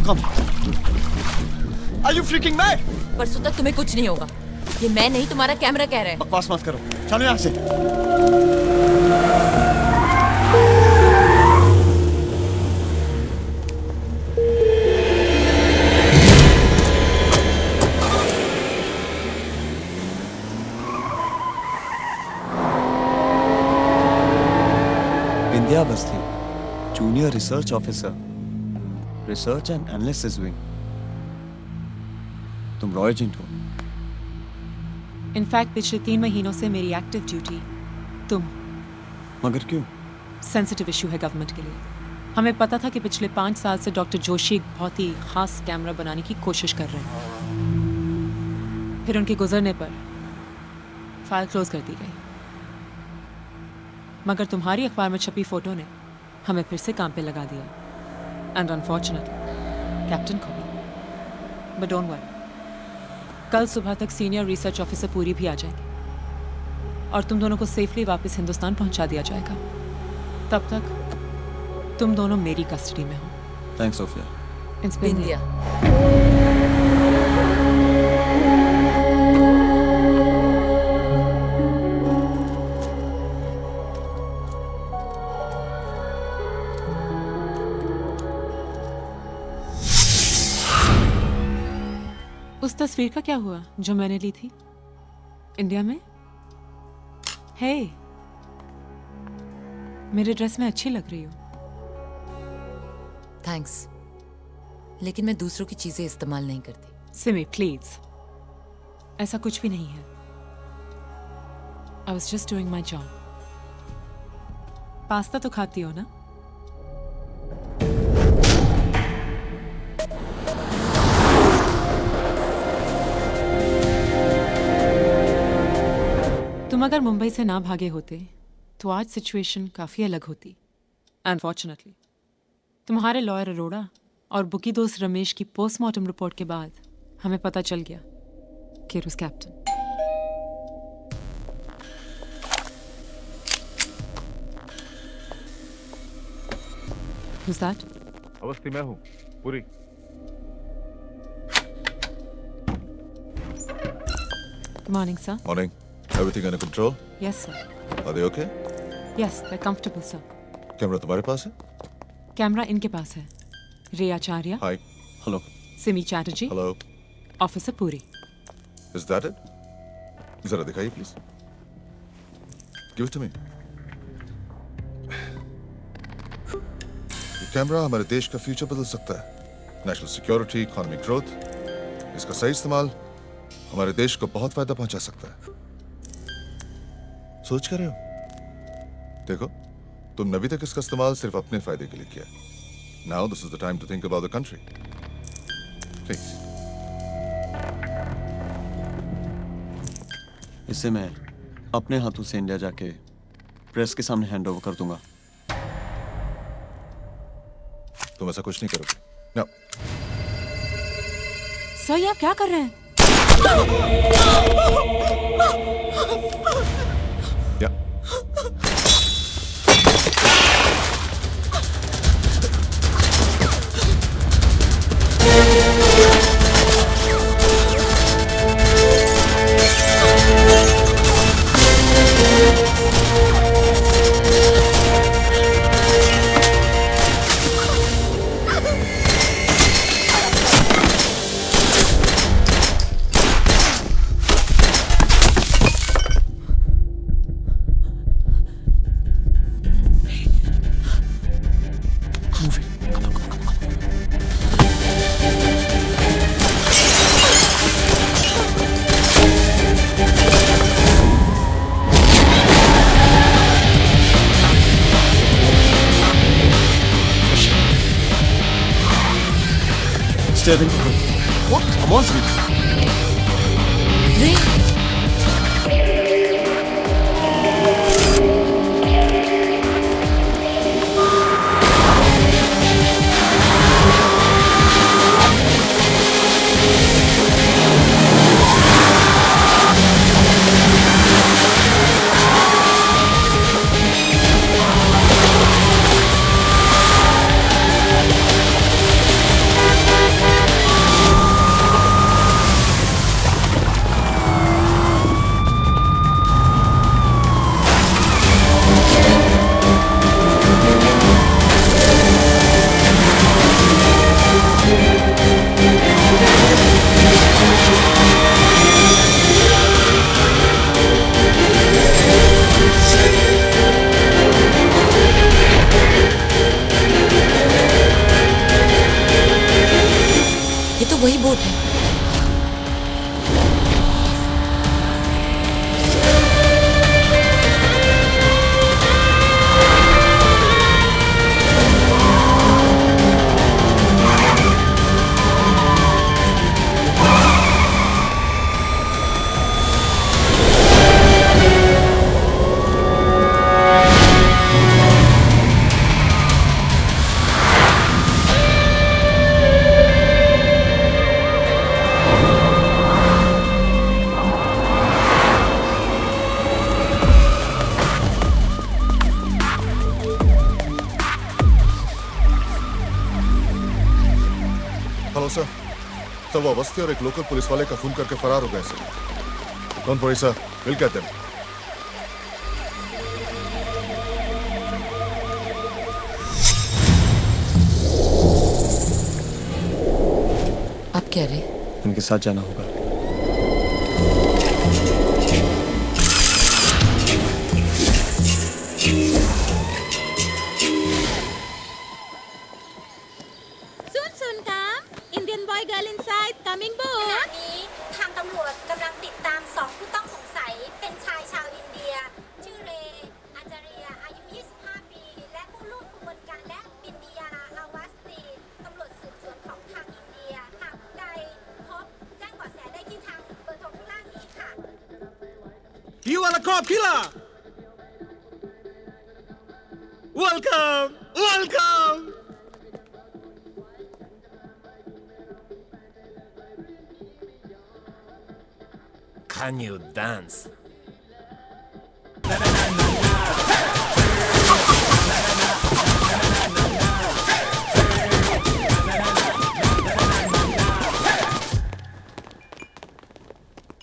Come. Are you freaking mad? परसों तक तुम्हें कुछ नहीं होगा। ये मैं नहीं, तुम्हारा कैमरा कह रहा है। बकवास मत करो, चलो यहाँ से। Vindhya Awasthi, junior research officer, research and analysis wing. तुम रॉ एजेंट हो? इनफैक्ट पिछले 3 महीनों से मेरी एक्टिव ड्यूटी तुम। मगर क्यों? सेंसिटिव इशू है गवर्नमेंट के लिए। हमें पता था कि पिछले 5 साल से डॉक्टर जोशी एक बहुत ही खास कैमरा बनाने की कोशिश कर रहे हैं। फिर उनके गुजरने पर फाइल क्लोज कर दी गई। मगर तुम्हारी अखबार में छपी फोटो ने हमें फिर से काम पे लगा दिया। एंड अनफॉर्चुनेटली कैप्टन को भी। बट डोंट वरी, कल सुबह तक सीनियर रिसर्च ऑफिसर पूरी भी आ जाएंगे और तुम दोनों को सेफली वापस हिंदुस्तान पहुंचा दिया जाएगा। तब तक तुम दोनों मेरी कस्टडी में हो। Thanks Sophia. It's been Vindhya. उस तस्वीर का क्या हुआ जो मैंने ली थी इंडिया में? हे, मेरे ड्रेस में अच्छी लग रही हो। थैंक्स, लेकिन मैं दूसरों की चीजें इस्तेमाल नहीं करती। सिमी प्लीज, ऐसा कुछ भी नहीं है। I was just doing my job. Pasta तो खाती हो ना? तुम अगर मुंबई से ना भागे होते तो आज सिचुएशन काफ़ी अलग होती। अनफॉर्चुनेटली तुम्हारे लॉयर अरोड़ा और बुकी दोस्त रमेश की पोस्टमार्टम रिपोर्ट के बाद हमें पता चल गया कि it was captain. Who's that? Awasthi मैं हूँ, पूरी। Good morning, sir. Morning. Everything under control? Yes, sir. Are they okay? Yes, they're comfortable, sir. Camera तुम्हारे पास है? कैमरा इनके पास है। रे आचार्य। Hi. Hello. Simi Chatterjee. Hello. Officer Puri. Is that it? जरा दिखाइए please. Give it to me. ये कैमरा हमारे देश का फ्यूचर बदल सकता है। नेशनल सिक्योरिटी, इकोनॉमिक ग्रोथ, इसका सही इस्तेमाल हमारे देश को बहुत फायदा पहुंचा सकता है। सोच कर रहे हो? देखो, तुमने अभी तक इसका इस्तेमाल सिर्फ अपने फायदे के लिए किया। Now this is the time to think about the country. Please. इससे मैं अपने हाथों से इंडिया जाके प्रेस के सामने हैंड ओवर कर दूंगा। तुम ऐसा कुछ नहीं करोगे ना। सर ये आप क्या कर रहे हैं? या Steering. What? Come on, sweet. रे ये तो वही बोट है। Hello sir. सर वो अवस्थी और एक लोकल पुलिस वाले का खून करके फरार हो गए sir. Don't worry sir, will get them. आप कह रहे? इनके साथ जाना होगा। Soon come. Indian boy girl inside. Coming ข boat. ณะนี้ทางตำรวจกำลังติดตาม2ผู้ต้องสงสัยเป็นชายชาวอินเดีย ชื่อเรอาจาริยาอายุ 25 ปี และผู้ร่วมขบวนการและบินดียาอาวาสตีตำรวจสืบสวนของทางอินเดียหากผู้ใดพบแจ้งเบาะแสได้ที่ทางเบอร์โทรข้างล่างนี้ค่ะ You are a cop killer. Welcome, welcome. Can you dance?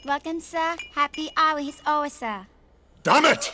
Welcome, sir. Happy hour is over, sir. Damn it!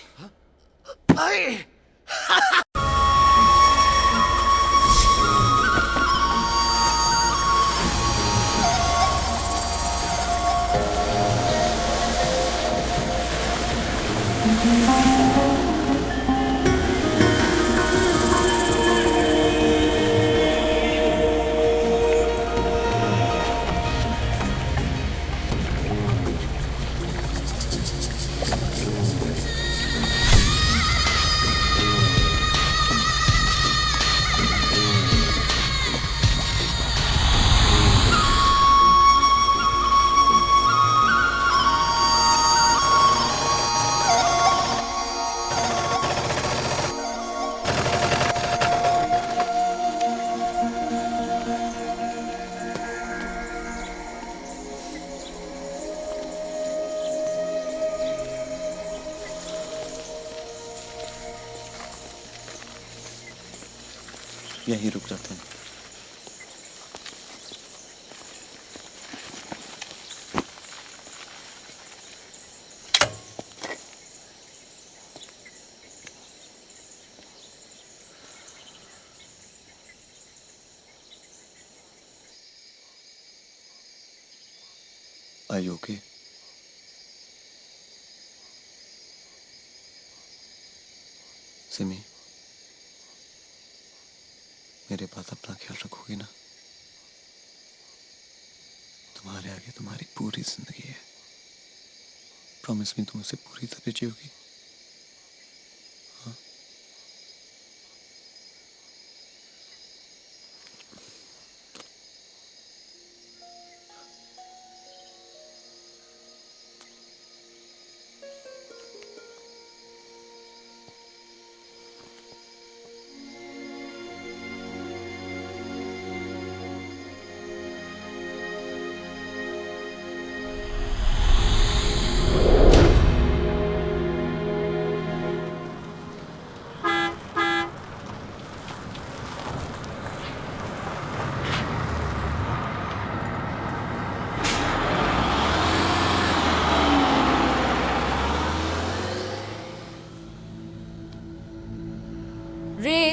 यहीं रुक जाते हैं। Are you okay? सिमी, मेरे पास अपना ख्याल रखोगी ना? तुम्हारे आगे तुम्हारी पूरी जिंदगी है। प्रॉमिस मी, तुम उसे पूरी तरह जियोगी। हाँ? रे,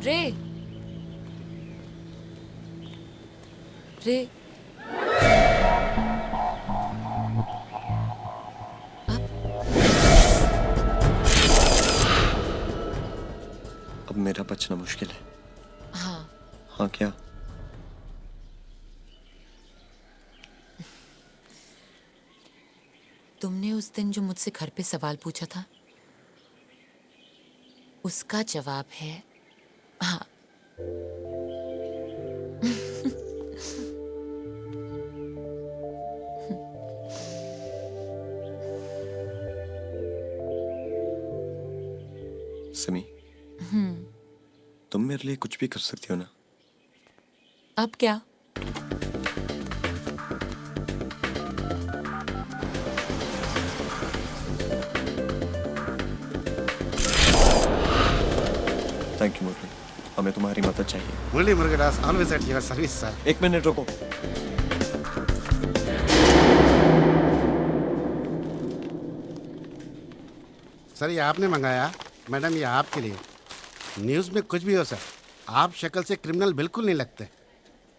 रे, रे, अब मेरा बचना मुश्किल है। हाँ, हाँ क्या? तुमने उस दिन जो मुझसे घर पे सवाल पूछा था, उसका जवाब है हाँ। सिमी, तुम मेरे लिए कुछ भी कर सकती हो ना? अब क्या? थैंक यू मुरली, हमें तुम्हारी मदद चाहिए। Murali Murugadas, always at your service, sir. एक मिनट रुको। सर ये आपने मंगाया, मैडम ये आपके लिए। न्यूज़ में कुछ भी हो सर, आप शक्ल से क्रिमिनल बिल्कुल नहीं लगते।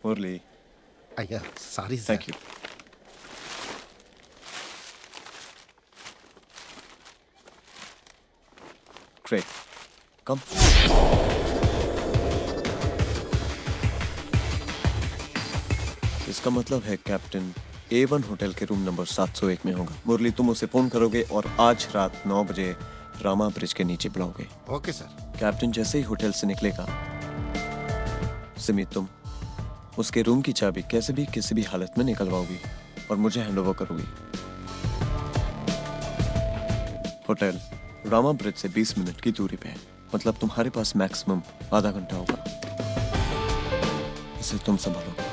मुरली, अय्या sorry sir. Thank you. Great, come. इसका मतलब है कैप्टन A1 होटल के रूम नंबर 701 में होगा। मुरली, तुम उसे फोन करोगे और आज रात 9 बजे रामा ब्रिज के नीचे बुलाओगे। Okay sir. कैप्टन जैसे ही होटल से निकलेगा, सिमी तुम उसके रूम की चाबी कैसे भी किसी भी हालत में निकलवाओगी और मुझे हैंडओवर करोगी। होटल रामा ब्रिज से 20 मिनट की दूरी पे है, मतलब तुम्हारे पास मैक्सिमम आधा घंटा होगा। इसे तुम संभालोगे।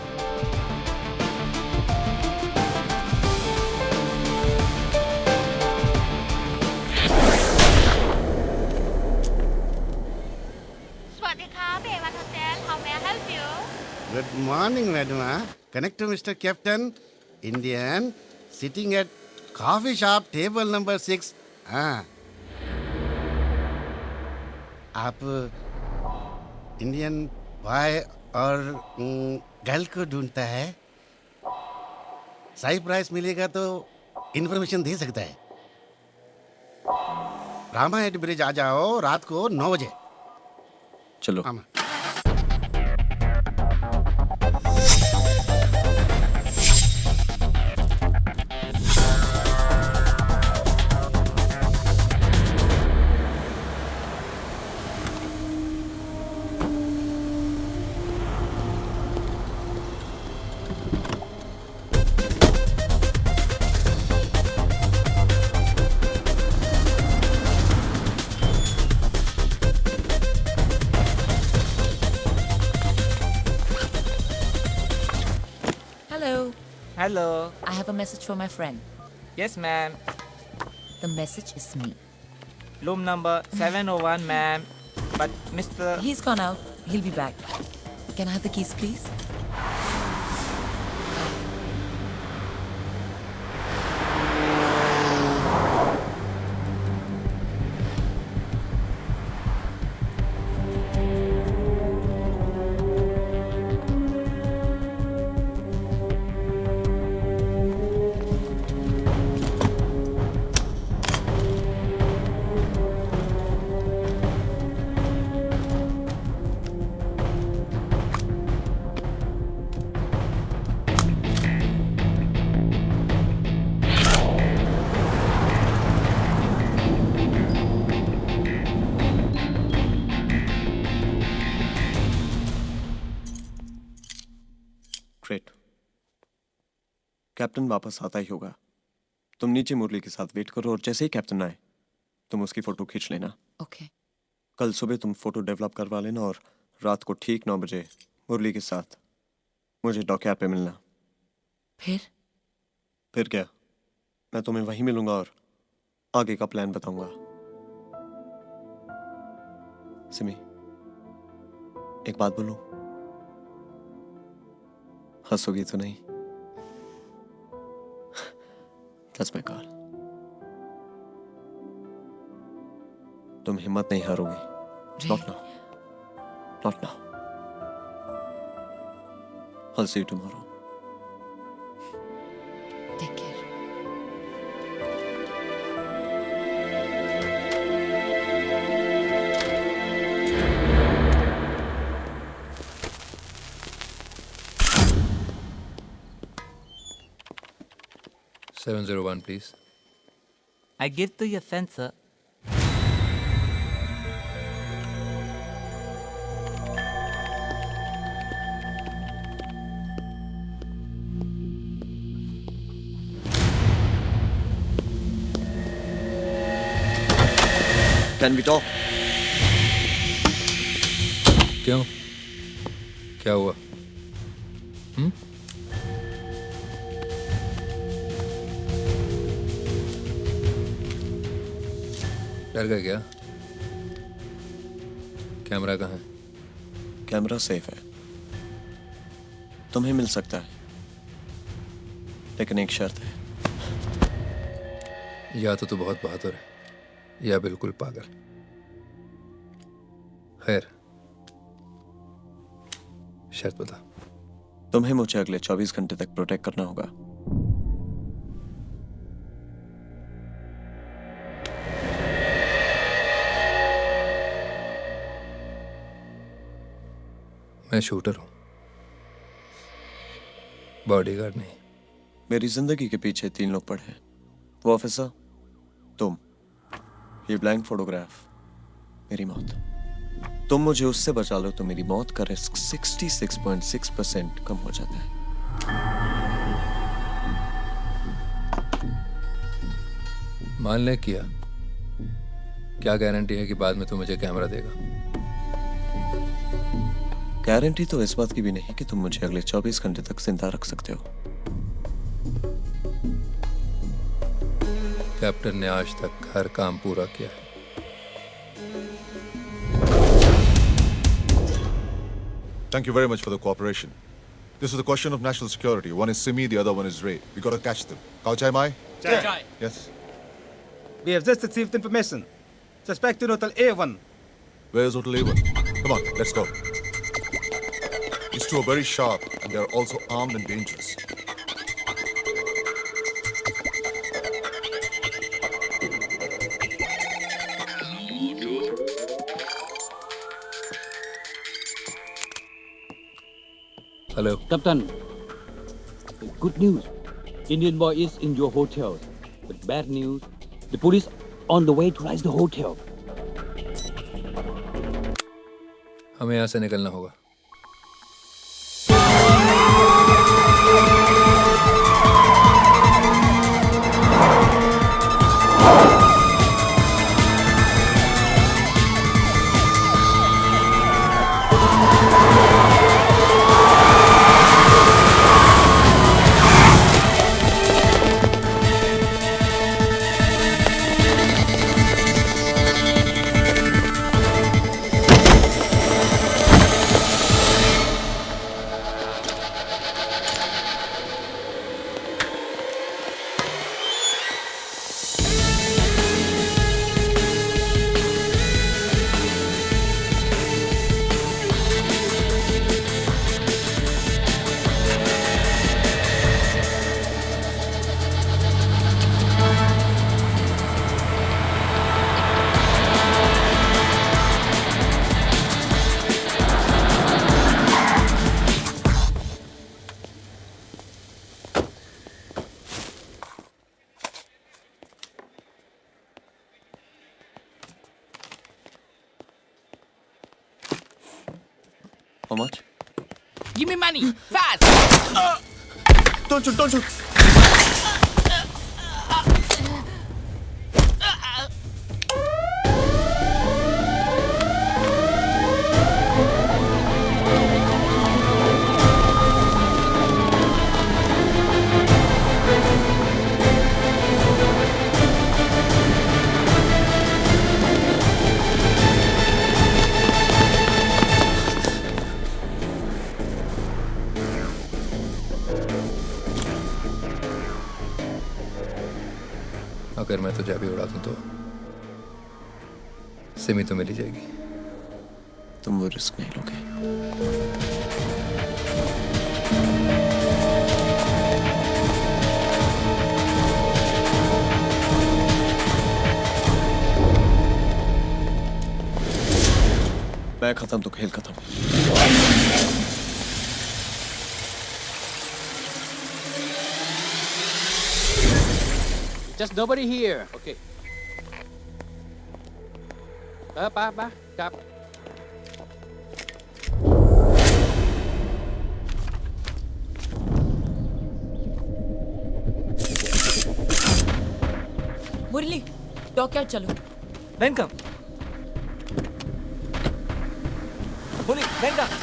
Good morning, madam. Connect to Mr. Captain, Indian, sitting at coffee shop, table number 6. हाँ, आप इंडियन बॉय और गर्ल को ढूंढता है। सही प्राइस मिलेगा तो इन्फॉर्मेशन दे सकता है। रामा हेड ब्रिज आ जाओ रात को 9 बजे। चलो। Hello. I have a message for my friend. Yes, ma'am. The message is me. Room number 701, ma'am. But Mr. He's gone out. He'll be back. Can I have the keys, please? Great. Captain वापस आता ही होगा। तुम नीचे मुरली के साथ wait करो और जैसे ही कैप्टन आए तुम उसकी फोटो खींच लेना। Okay. कल सुबह तुम फोटो डेवलप करवा लेना और रात को ठीक 9 बजे मुरली के साथ मुझे डॉकयार्ड पे मिलना। फिर क्या, मैं तुम्हें वहीं मिलूंगा और आगे का प्लान बताऊंगा। सिमी, एक बात बोलूं? हंसोगी तो नहीं? That's my call. तुम हिम्मत नहीं हारोगी। Not now. Not now. I'll see you tomorrow. Take care. Seven 701, please. I give to your sensor. Can we talk? क्यों? क्या हुआ? डर गया क्या? कैमरा कहाँ है? कैमरा सेफ है, तुम्हें मिल सकता है, लेकिन एक शर्त है। या तो तू बहुत बहादुर है या बिल्कुल पागल। खैर, शर्त बता। तुम्हें मुझे अगले 24 घंटे तक प्रोटेक्ट करना होगा। मैं शूटर हूं, बॉडीगार्ड नहीं। मेरी जिंदगी के पीछे 3 लोग पड़े हैं। वो ऑफिसर, तुम, ये ब्लैंक फोटोग्राफ, मेरी मौत। तुम मुझे उससे बचा लो तो मेरी मौत का रिस्क 66.6% कम हो जाता है। मान ले किया, क्या गारंटी है कि बाद में तू मुझे कैमरा देगा? गारंटी तो इस बात की भी नहीं कि तुम मुझे अगले 24 घंटे तक जिंदा रख सकते हो। कैप्टन ने आज तक हर काम पूरा किया है। Thank you very much for the cooperation. This is a question of national security. One is Simi, the other one is Ray. We gotta catch them. Kao Chai Mai? Chai. Yes. We have just received information. Suspect in Hotel A1. Where's Hotel A1? Come on, let's go. These two are very sharp and they are also armed and dangerous. Hello. Captain, good news. Indian boy is in your hotel. But bad news, the police on the way to raise the hotel. हमें यहाँ से निकलना होगा। How much? Give me money, fast! Don't shoot, don't shoot! अगर मैं तुझे अभी उड़ा दूं तो सिमी तो मिली जाएगी। तुम वो रिस्क नहीं लोगे। मैं खत्म तो खेल खत्म। Just nobody here. Okay. Ba. Stop. Murali dockyard चलो। Then come. Bully, then come.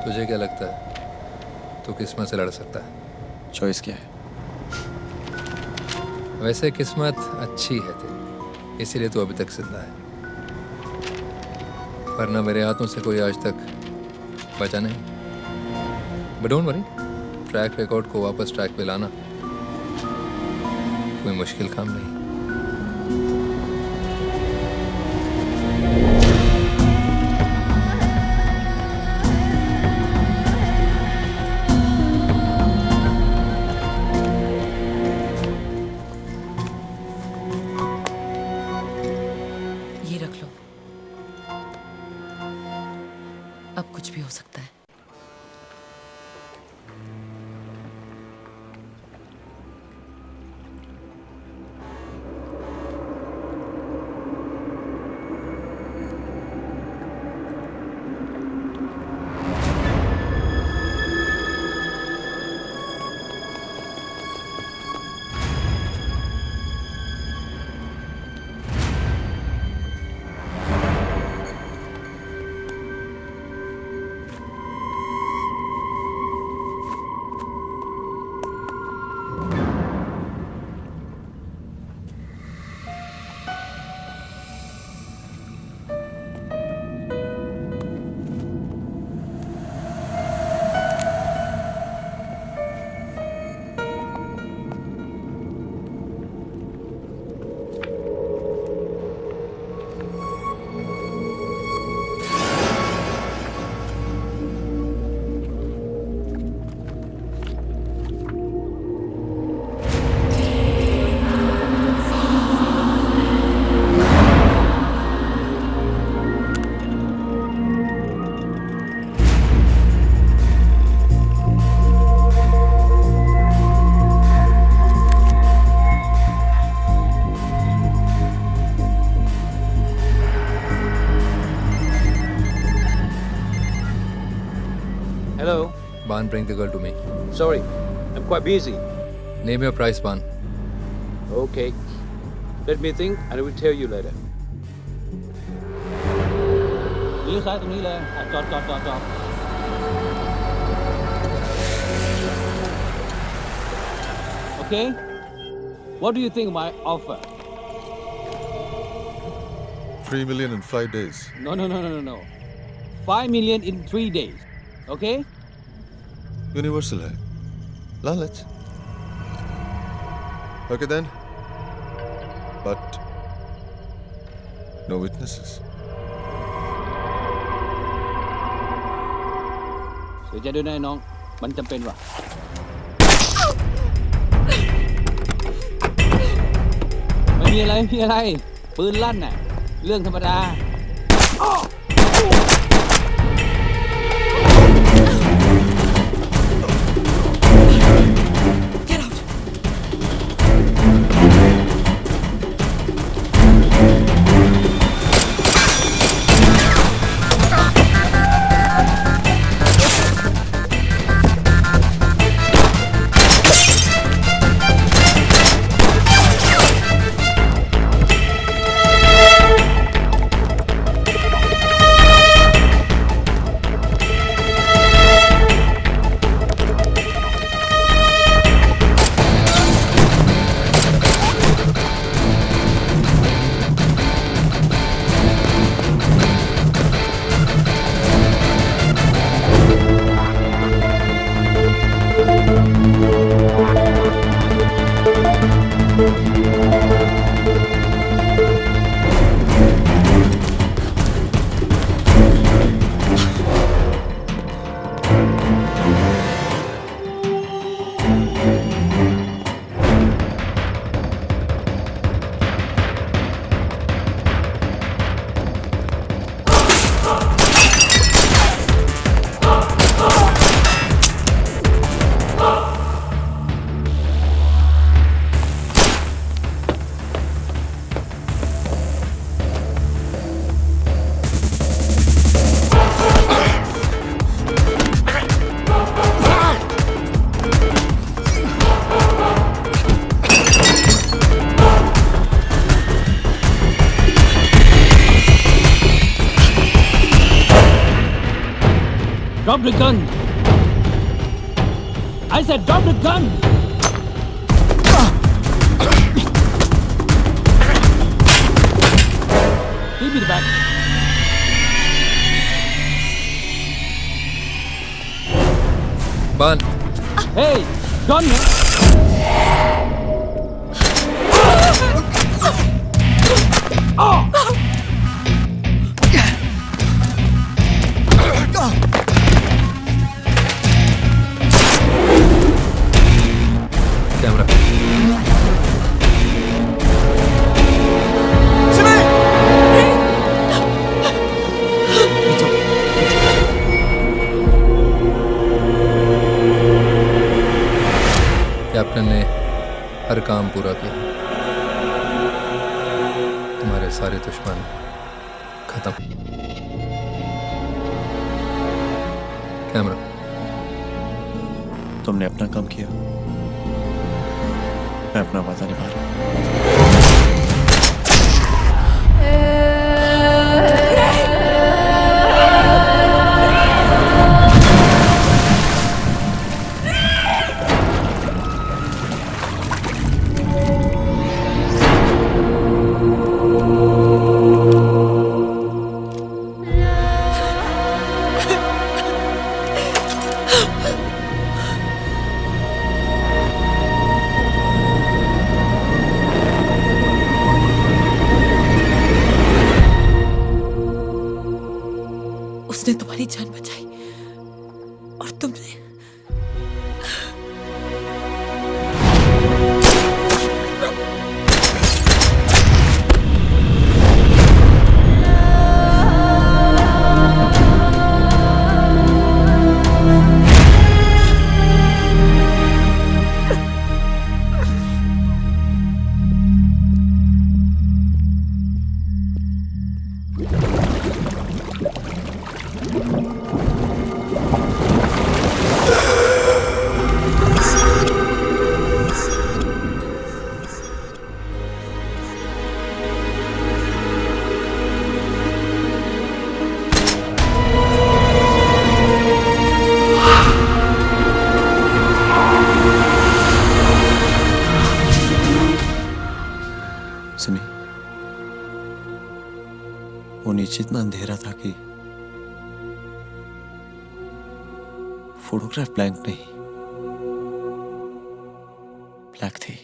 तुझे क्या लगता है तू किस्मत से लड़ सकता है? चॉइस क्या है? वैसे किस्मत अच्छी है तेरी, इसीलिए तू अभी तक जिंदा है, वरना मेरे हाथों से कोई आज तक बचा नहीं। But don't worry, track record को वापस ट्रैक पे लाना कोई मुश्किल काम नहीं। ये रख लो, अब कुछ भी हो सकता है। Hello. Ban, bring the girl to me. Sorry, I'm quite busy. Name your price, Ban. Okay. Let me think and I will tell you later. Đi sai tụi là chọn. Okay? What do you think of my offer? 3 million in 5 days. No. 5 million in 3 days. Okay? Universal hai. Let's. Okay then. But no witnesses. เสียใจด้วยนะไอ้น้อง มันจำเป็นว่ะ ไม่มีอะไร ไม่มีอะไร ปืนลั่นน่ะ เรื่องธรรมดา Drop the gun. I said drop the gun. Give me the back. Ban. Hey, gun. Oh. Camera captain ने हर काम पूरा किया, तुम्हारे सारे दुश्मन खत्म। Camera, तुमने अपना काम किया, मैं अपना वादा निभा रहा हूं। उसने तुम्हारी जान बचाई और तुमने सिमी, वो नीचे इतना अंधेरा था कि फोटोग्राफ ब्लैंक नहीं, ब्लैक थी।